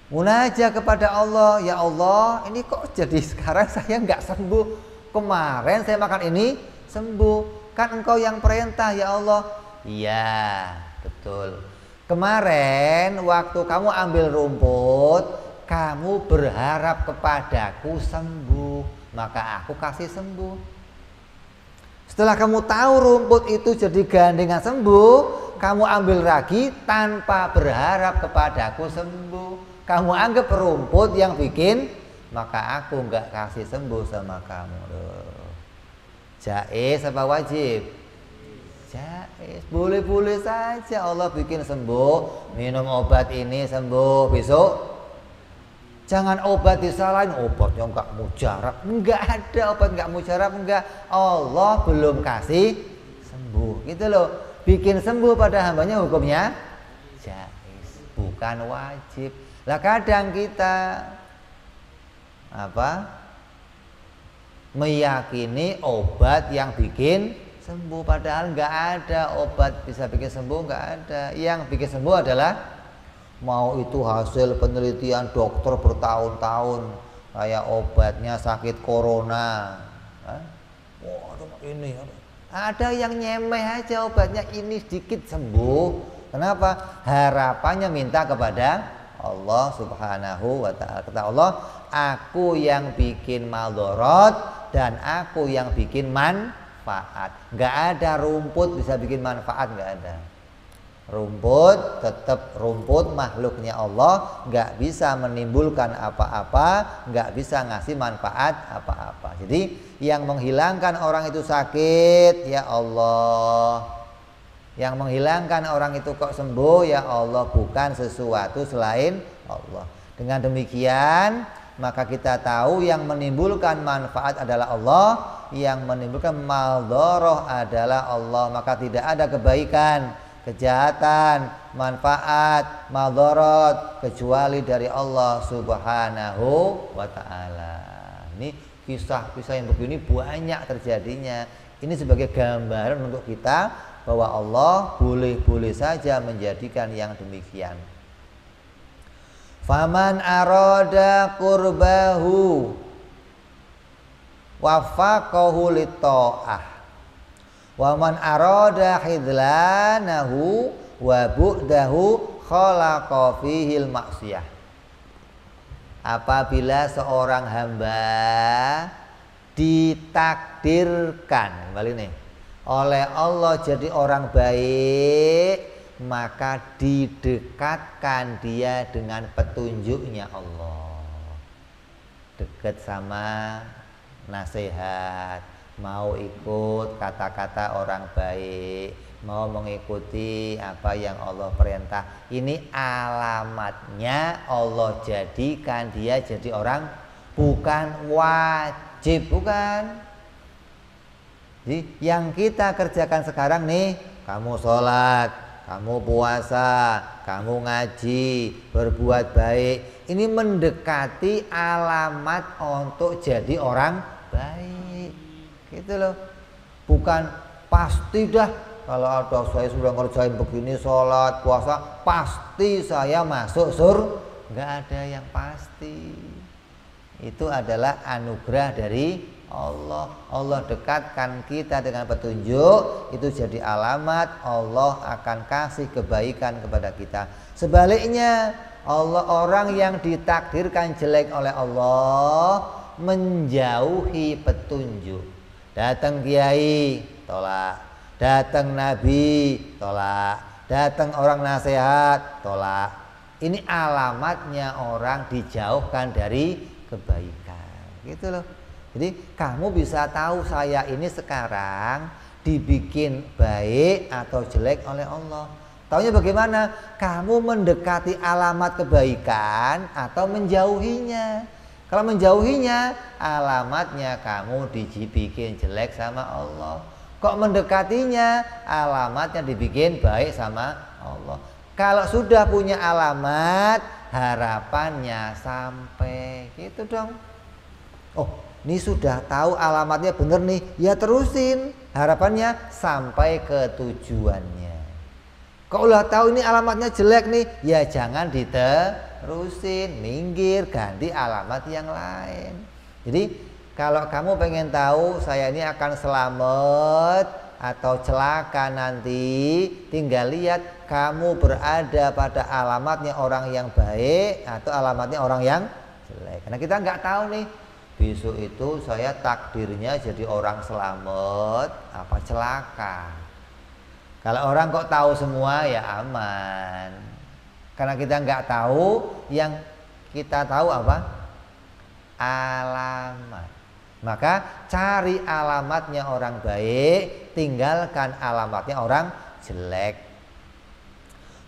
munajat kepada Allah, ya Allah, ini kok jadi sekarang saya enggak sembuh. Kemarin saya makan ini sembuh. Kan engkau yang perintah, ya Allah. Iya, betul. Kemarin waktu kamu ambil rumput, kamu berharap kepadaku sembuh, maka aku kasih sembuh. Setelah kamu tahu rumput itu jadi gandengan sembuh, kamu ambil lagi tanpa berharap kepadaku sembuh. Kamu anggap rumput yang bikin, maka aku nggak kasih sembuh sama kamu. Jaiz apa wajib? Jaiz. Boleh-boleh saja Allah bikin sembuh. Minum obat ini sembuh, besok jangan obat disalahin, obatnya enggak mujarab. Enggak ada obat enggak mujarab, enggak. Allah belum kasih sembuh. Gitu loh. Bikin sembuh pada hambanya hukumnya jaiz, bukan wajib. Lah kadang kita meyakini obat yang bikin sembuh, padahal enggak ada obat bisa bikin sembuh, enggak ada. Yang bikin sembuh adalah mau itu hasil penelitian dokter bertahun-tahun, kayak obatnya sakit corona. Ini ada yang nyemeh aja obatnya ini sedikit sembuh. Kenapa? Harapannya minta kepada Allah Subhanahu wa ta'ala. Kata Allah, aku yang bikin maldorot dan aku yang bikin manfaat. Enggak ada rumput bisa bikin manfaat, enggak ada. Rumput tetap rumput, makhluknya Allah, nggak bisa menimbulkan apa-apa, nggak bisa ngasih manfaat apa-apa. Jadi yang menghilangkan orang itu sakit, ya Allah. Yang menghilangkan orang itu kok sembuh, ya Allah, bukan sesuatu selain Allah. Dengan demikian maka kita tahu yang menimbulkan manfaat adalah Allah, yang menimbulkan maldoroh adalah Allah. Maka tidak ada kebaikan, kejahatan, manfaat, maldorot kecuali dari Allah Subhanahu wa ta'ala. Ini kisah-kisah yang begini banyak terjadinya. Ini sebagai gambaran untuk kita bahwa Allah boleh-boleh saja menjadikan yang demikian. Faman arada qurbahu wafaqahu lit-ta'ah wa man arada khidlanahu wa bu'dahu khalaqa fihil maksiyah. Apabila seorang hamba ditakdirkan, kembali nih, oleh Allah jadi orang baik, maka didekatkan dia dengan petunjuknya Allah. Dekat sama nasihat, mau ikut kata-kata orang baik, mau mengikuti apa yang Allah perintah. Ini alamatnya Allah jadikan dia jadi orang, bukan wajib, bukan. Jadi yang kita kerjakan sekarang nih, kamu sholat, kamu puasa, kamu ngaji, berbuat baik, ini mendekati alamat untuk jadi orang baik, gitu loh. Bukan pasti dah kalau ada saya sudah ngerjain begini, sholat, puasa, pasti saya masuk surga. Nggak ada yang pasti. Itu adalah anugerah dari Allah. Allah dekatkan kita dengan petunjuk, itu jadi alamat Allah akan kasih kebaikan kepada kita. Sebaliknya, orang yang ditakdirkan jelek oleh Allah menjauhi petunjuk. Datang kiai, tolak. Datang nabi, tolak. Datang orang nasihat, tolak. Ini alamatnya orang dijauhkan dari kebaikan, gitu loh. Jadi kamu bisa tahu saya ini sekarang dibikin baik atau jelek oleh Allah. Taunya bagaimana? Kamu mendekati alamat kebaikan atau menjauhinya. Kalau menjauhinya, alamatnya kamu dibikin jelek sama Allah. Kok mendekatinya, alamatnya dibikin baik sama Allah. Kalau sudah punya alamat, harapannya sampai. Gitu dong. Oh, ini sudah tahu alamatnya bener nih, ya terusin. Harapannya sampai ke tujuannya. Kalau udah tahu ini alamatnya jelek nih, ya jangan diterusin, minggir, ganti alamat yang lain. Jadi kalau kamu pengen tahu saya ini akan selamat atau celaka nanti, tinggal lihat kamu berada pada alamatnya orang yang baik atau alamatnya orang yang jelek. Karena kita nggak tahu nih, besok itu saya takdirnya jadi orang selamat apa celaka. Kalau orang kok tahu semua ya aman. Karena kita nggak tahu, yang kita tahu apa? Alamat. Maka cari alamatnya orang baik, tinggalkan alamatnya orang jelek.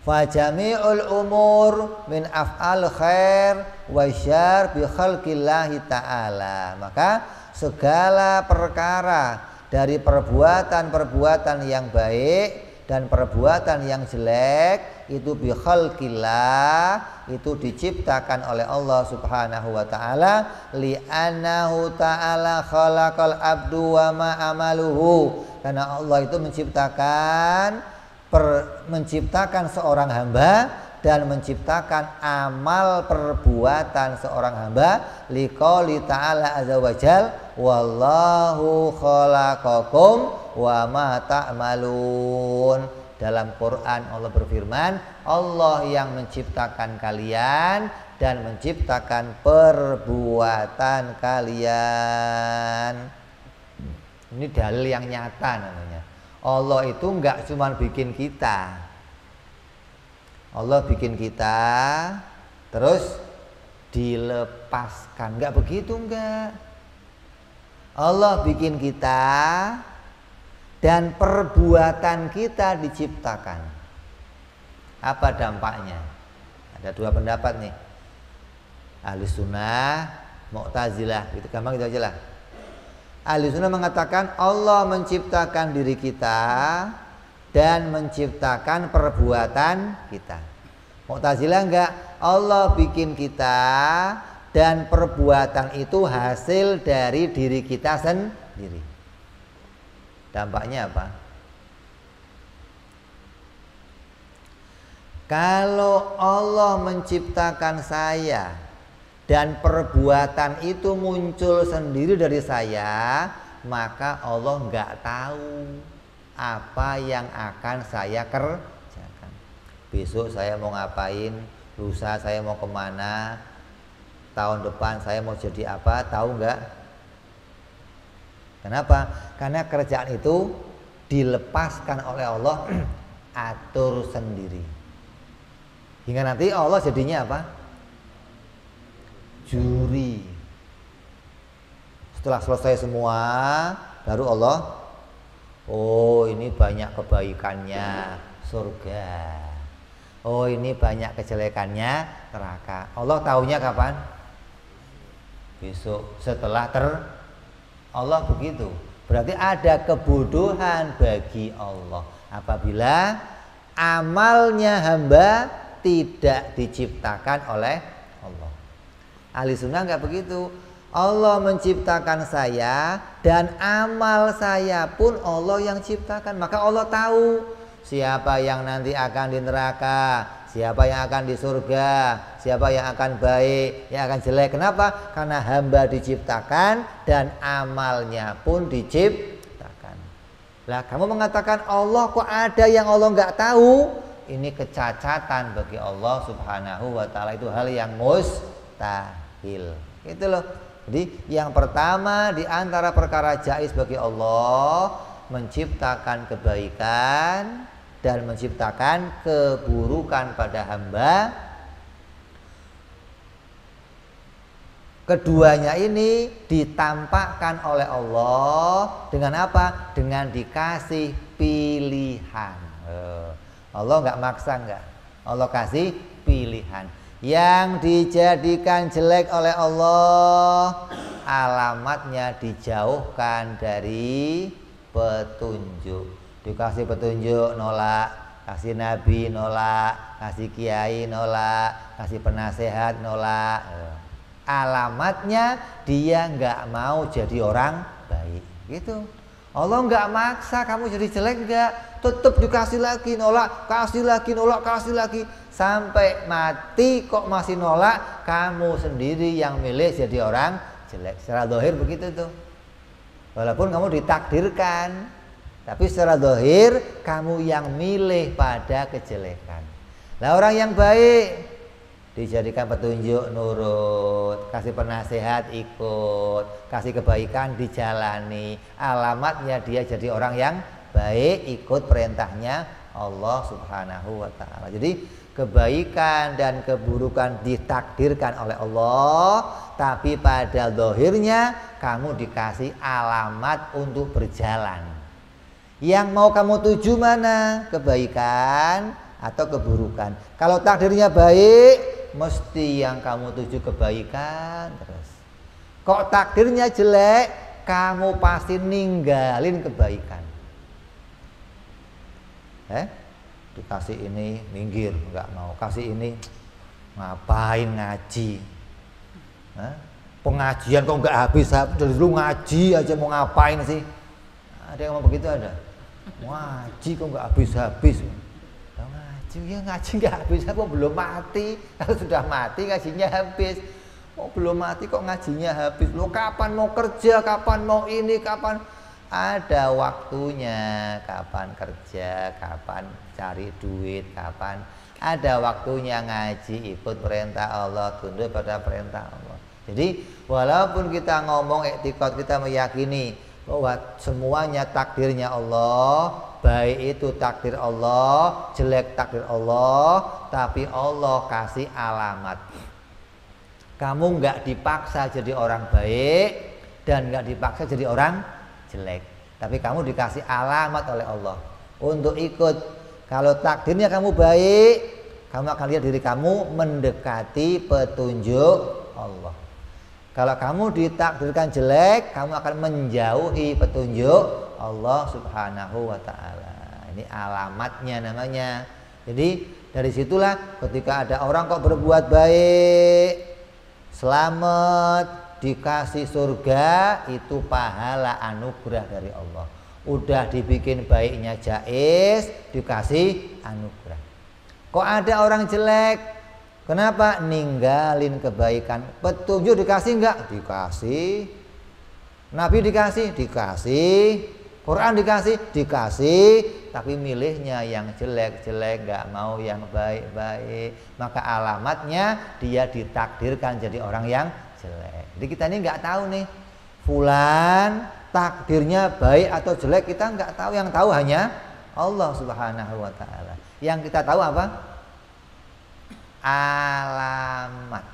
Fajami'ul umur min af'al khair wa syarr bi khalqillahi ta'ala. Maka segala perkara dari perbuatan-perbuatan yang baik dan perbuatan yang jelek itu bi khalqillah, itu diciptakan oleh Allah Subhanahu wa taala, li'annahu ta'ala khalaqal abdu wa ma amaluhu. Karena Allah itu menciptakan seorang hamba dan menciptakan amal perbuatan seorang hamba, liqouli ta'ala azza wajal, wallahu khalaqakum wa ma ta'malun. Dalam Quran Allah berfirman, Allah yang menciptakan kalian dan menciptakan perbuatan kalian. Ini dalil yang nyata namanya. Allah itu enggak cuma bikin kita. Allah bikin kita terus dilepaskan. Enggak begitu, enggak. Allah bikin kita dan perbuatan kita diciptakan. Apa dampaknya? Ada dua pendapat nih. Ahlus Sunnah, Mu'tazilah, gitu gampang gitu aja lah. Ahlus Sunnah mengatakan Allah menciptakan diri kita dan menciptakan perbuatan kita. Mu'tazilah enggak, Allah bikin kita dan perbuatan itu hasil dari diri kita sendiri. Dampaknya apa? Kalau Allah menciptakan saya dan perbuatan itu muncul sendiri dari saya, maka Allah nggak tahu apa yang akan saya kerjakan. Besok saya mau ngapain, lusa saya mau kemana, tahun depan saya mau jadi apa, tahu nggak? Kenapa? Karena kerjaan itu dilepaskan oleh Allah, atur sendiri. Hingga nanti Allah jadinya apa? Juri. Setelah selesai semua, baru Allah, oh ini banyak kebaikannya, surga. Oh ini banyak kejelekannya, neraka. Allah taunya kapan? Besok setelah Allah begitu. Berarti ada kebodohan bagi Allah apabila amalnya hamba tidak diciptakan oleh Allah. Ahli Sunnah enggak begitu. Allah menciptakan saya dan amal saya pun Allah yang ciptakan. Maka Allah tahu siapa yang nanti akan di neraka, siapa yang akan di surga, siapa yang akan baik, yang akan jelek. Kenapa? Karena hamba diciptakan dan amalnya pun diciptakan. Lah kamu mengatakan Allah kok ada yang Allah nggak tahu? Ini kecacatan bagi Allah Subhanahu wa taala, itu hal yang mustahil. Itu loh. Jadi yang pertama di antara perkara jaiz bagi Allah menciptakan kebaikan dan menciptakan keburukan pada hamba. Keduanya ini ditampakkan oleh Allah dengan apa? Dengan dikasih pilihan. Allah nggak maksa, nggak. Allah kasih pilihan. Yang dijadikan jelek oleh Allah, alamatnya dijauhkan dari petunjuk. Dikasih petunjuk nolak, kasih nabi nolak, kasih kiai nolak, kasih penasehat nolak. Alamatnya dia nggak mau jadi orang baik, gitu. Allah nggak maksa kamu jadi jelek, nggak, tetap dikasih lagi nolak, kasih lagi nolak, kasih lagi sampai mati kok masih nolak. Kamu sendiri yang milih jadi orang jelek. Secara zahir begitu tuh. Walaupun kamu ditakdirkan, tapi secara zahir kamu yang milih pada kejelekan. Nah, orang yang baik dijadikan petunjuk nurut, kasih penasehat ikut, kasih kebaikan dijalani. Alamatnya dia jadi orang yang baik, ikut perintahnya Allah Subhanahu wa ta'ala. Jadi kebaikan dan keburukan ditakdirkan oleh Allah, tapi pada zahirnya kamu dikasih alamat untuk berjalan. Yang mau kamu tuju mana? Kebaikan atau keburukan? Kalau takdirnya baik, mesti yang kamu tuju kebaikan terus. Kok takdirnya jelek, kamu pasti ninggalin kebaikan. Dikasih ini minggir, nggak mau. Kasih ini ngapain ngaji? Pengajian kok nggak habis, dari dulu ngaji aja mau ngapain sih? Ada yang ngomong begitu, ada. Ngaji kok nggak habis-habis. Ngaji ya ngaji nggak habis, aku belum mati. Kalau sudah mati ngajinya habis. Oh belum mati kok ngajinya habis. Lo kapan mau kerja, kapan mau ini, kapan? Ada waktunya, kapan kerja, kapan cari duit, kapan. Ada waktunya ngaji, ikut perintah Allah, tunduk pada perintah Allah. Jadi walaupun kita ngomong i'tiqad, kita meyakini bahwa semuanya takdirnya Allah, baik itu takdir Allah, jelek takdir Allah, tapi Allah kasih alamat. Kamu nggak dipaksa jadi orang baik dan nggak dipaksa jadi orang jelek, tapi kamu dikasih alamat oleh Allah untuk ikut. Kalau takdirnya kamu baik, kamu akan lihat diri kamu mendekati petunjuk Allah. Kalau kamu ditakdirkan jelek, kamu akan menjauhi petunjuk Allah Subhanahu wa ta'ala. Ini alamatnya namanya. Jadi dari situlah ketika ada orang kok berbuat baik, selamat, dikasih surga, itu pahala anugerah dari Allah. Udah dibikin baiknya jaiz, dikasih anugerah. Kok ada orang jelek, kenapa? Ninggalin kebaikan. Petunjuk dikasih enggak? Dikasih. Nabi dikasih? Dikasih. Quran dikasih? Dikasih. Tapi milihnya yang jelek-jelek, enggak mau yang baik-baik. Maka alamatnya dia ditakdirkan jadi orang yang jelek. Jadi kita ini enggak tahu nih, fulan takdirnya baik atau jelek, kita enggak tahu. Yang tahu hanya Allah Subhanahu wa ta'ala. Yang kita tahu apa? Alamat.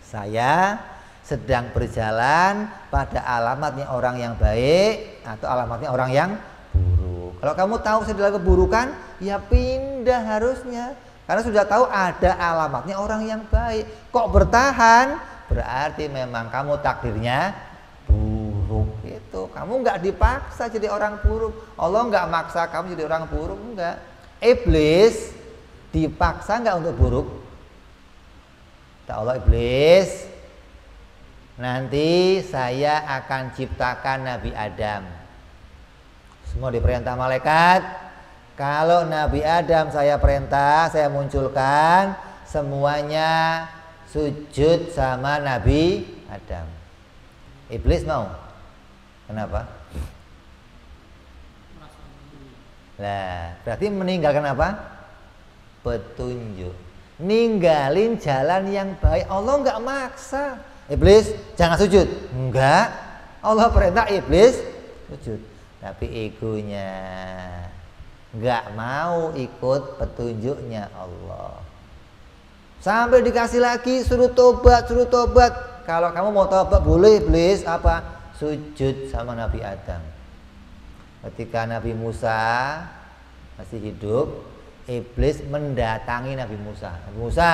Saya sedang berjalan pada alamatnya orang yang baik atau alamatnya orang yang buruk. Kalau kamu tahu sedang keburukan, ya pindah harusnya. Karena sudah tahu ada alamatnya orang yang baik. Kok bertahan? Berarti memang kamu takdirnya buruk. Itu kamu nggak dipaksa jadi orang buruk. Allah nggak maksa kamu jadi orang buruk, enggak. Iblis dipaksa nggak untuk buruk? Kata Allah, Iblis, nanti saya akan ciptakan Nabi Adam. Semua diperintah malaikat. Kalau Nabi Adam saya perintah, saya munculkan, semuanya sujud sama Nabi Adam. Iblis mau? Kenapa? Lah, berarti meninggalkan apa? Petunjuk. Ninggalin jalan yang baik. Allah nggak maksa. Iblis jangan sujud. Enggak. Allah perintah iblis sujud. Tapi egonya nggak mau ikut petunjuknya Allah. Sampai dikasih lagi suruh tobat, suruh tobat. Kalau kamu mau tobat boleh, iblis apa? Sujud sama Nabi Adam. Ketika Nabi Musa masih hidup, iblis mendatangi Nabi Musa. Nabi Musa,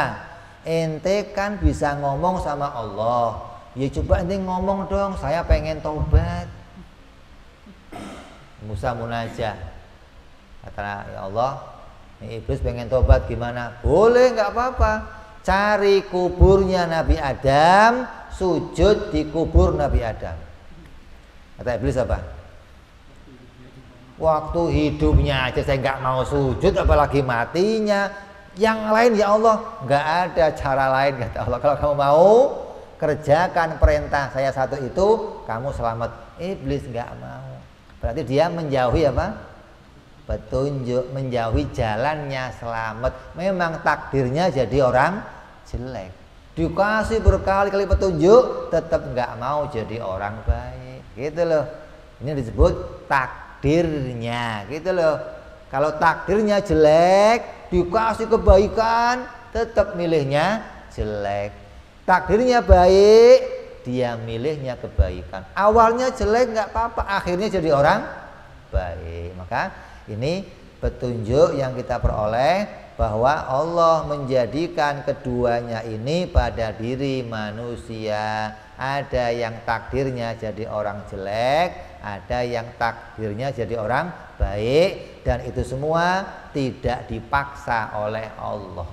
ente kan bisa ngomong sama Allah. Ya coba ente ngomong dong, saya pengen tobat. Musa munajah. Kata, ya Allah, Iblis pengen tobat gimana? Boleh, nggak apa-apa. Cari kuburnya Nabi Adam, sujud di kubur Nabi Adam. Kata iblis apa? Waktu hidupnya aja saya nggak mau sujud, apalagi matinya. Yang lain ya Allah, nggak ada cara lain kata Allah. Kalau kamu mau kerjakan perintah saya satu itu, kamu selamat. Iblis nggak mau. Berarti dia menjauhi apa? Petunjuk, menjauhi jalannya selamat. Memang takdirnya jadi orang jelek. Dikasih berkali-kali petunjuk, tetap nggak mau jadi orang baik. Gitu loh. Ini disebut takdirnya. Gitu loh. Kalau takdirnya jelek, dikasih kebaikan, tetap milihnya jelek. Takdirnya baik, dia milihnya kebaikan. Awalnya jelek nggak apa-apa, akhirnya jadi orang baik. Maka ini petunjuk yang kita peroleh bahwa Allah menjadikan keduanya ini pada diri manusia. Ada yang takdirnya jadi orang jelek, ada yang takdirnya jadi orang baik, dan itu semua tidak dipaksa oleh Allah.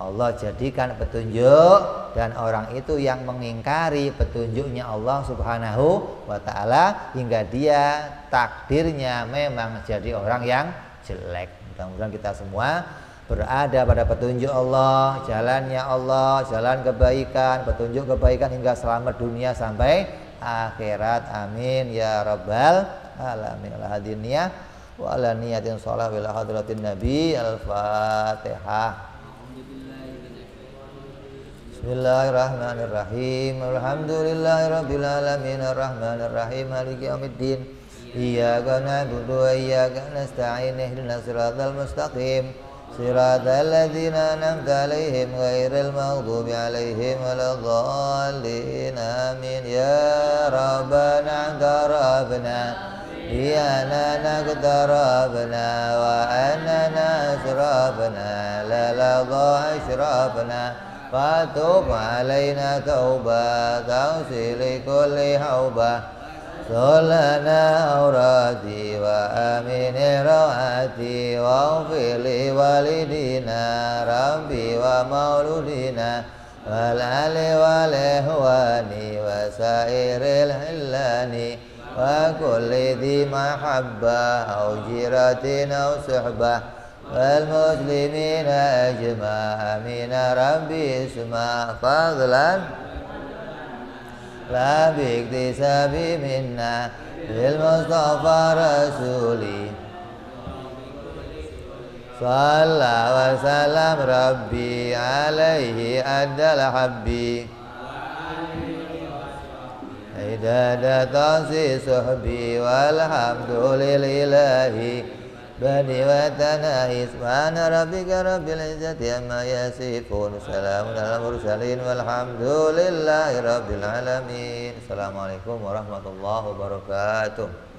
Allah jadikan petunjuk, dan orang itu yang mengingkari petunjuknya Allah Subhanahu wa ta'ala hingga dia takdirnya memang jadi orang yang jelek. Mudah-mudahan kita semua berada pada petunjuk Allah, jalannya Allah, jalan kebaikan, petunjuk kebaikan hingga selamat dunia sampai akhirat. Amin ya rabbal alamin. Al-hadiniyah wa ala niyatin sholah wa ila hadratin nabi. Al-Fatihah. Bismillahirrahmanirrahim. Alhamdulillahirabbil alamin arrahmanir rahim maliki yaumiddin. Iyyaka na'budu wa iyyaka nasta'in ihdinas siratal mustaqim. Siratal ladzina an'amta 'alaihim ghairil maghdubi 'alaihim waladdallin. Amin ya rabbana tarabna iyana naqtarabna wa annana asrabna la ladha ashrabna fatub alaina tauba tausili kulli hauba solana aurati wa amini rawati wa ufili walidina rabbi wa mauludina wal ali wal ihwani wa sairil hillani wa kulli di mahabba au jiratin au suhbah wal muslimina ajma' amin rabbi isma' fadlan la biktisabi minna bil mustafa rasuli salla wa salam rabbi alaihi adal habbi idada tasi suhbi walhamdulillahi bani wa tanahi subhana rabbika rabbil izzati amma yasifun salamun alal mursalin walhamdulillahi rabbil alamin. Assalamualaikum warahmatullahi wabarakatuh.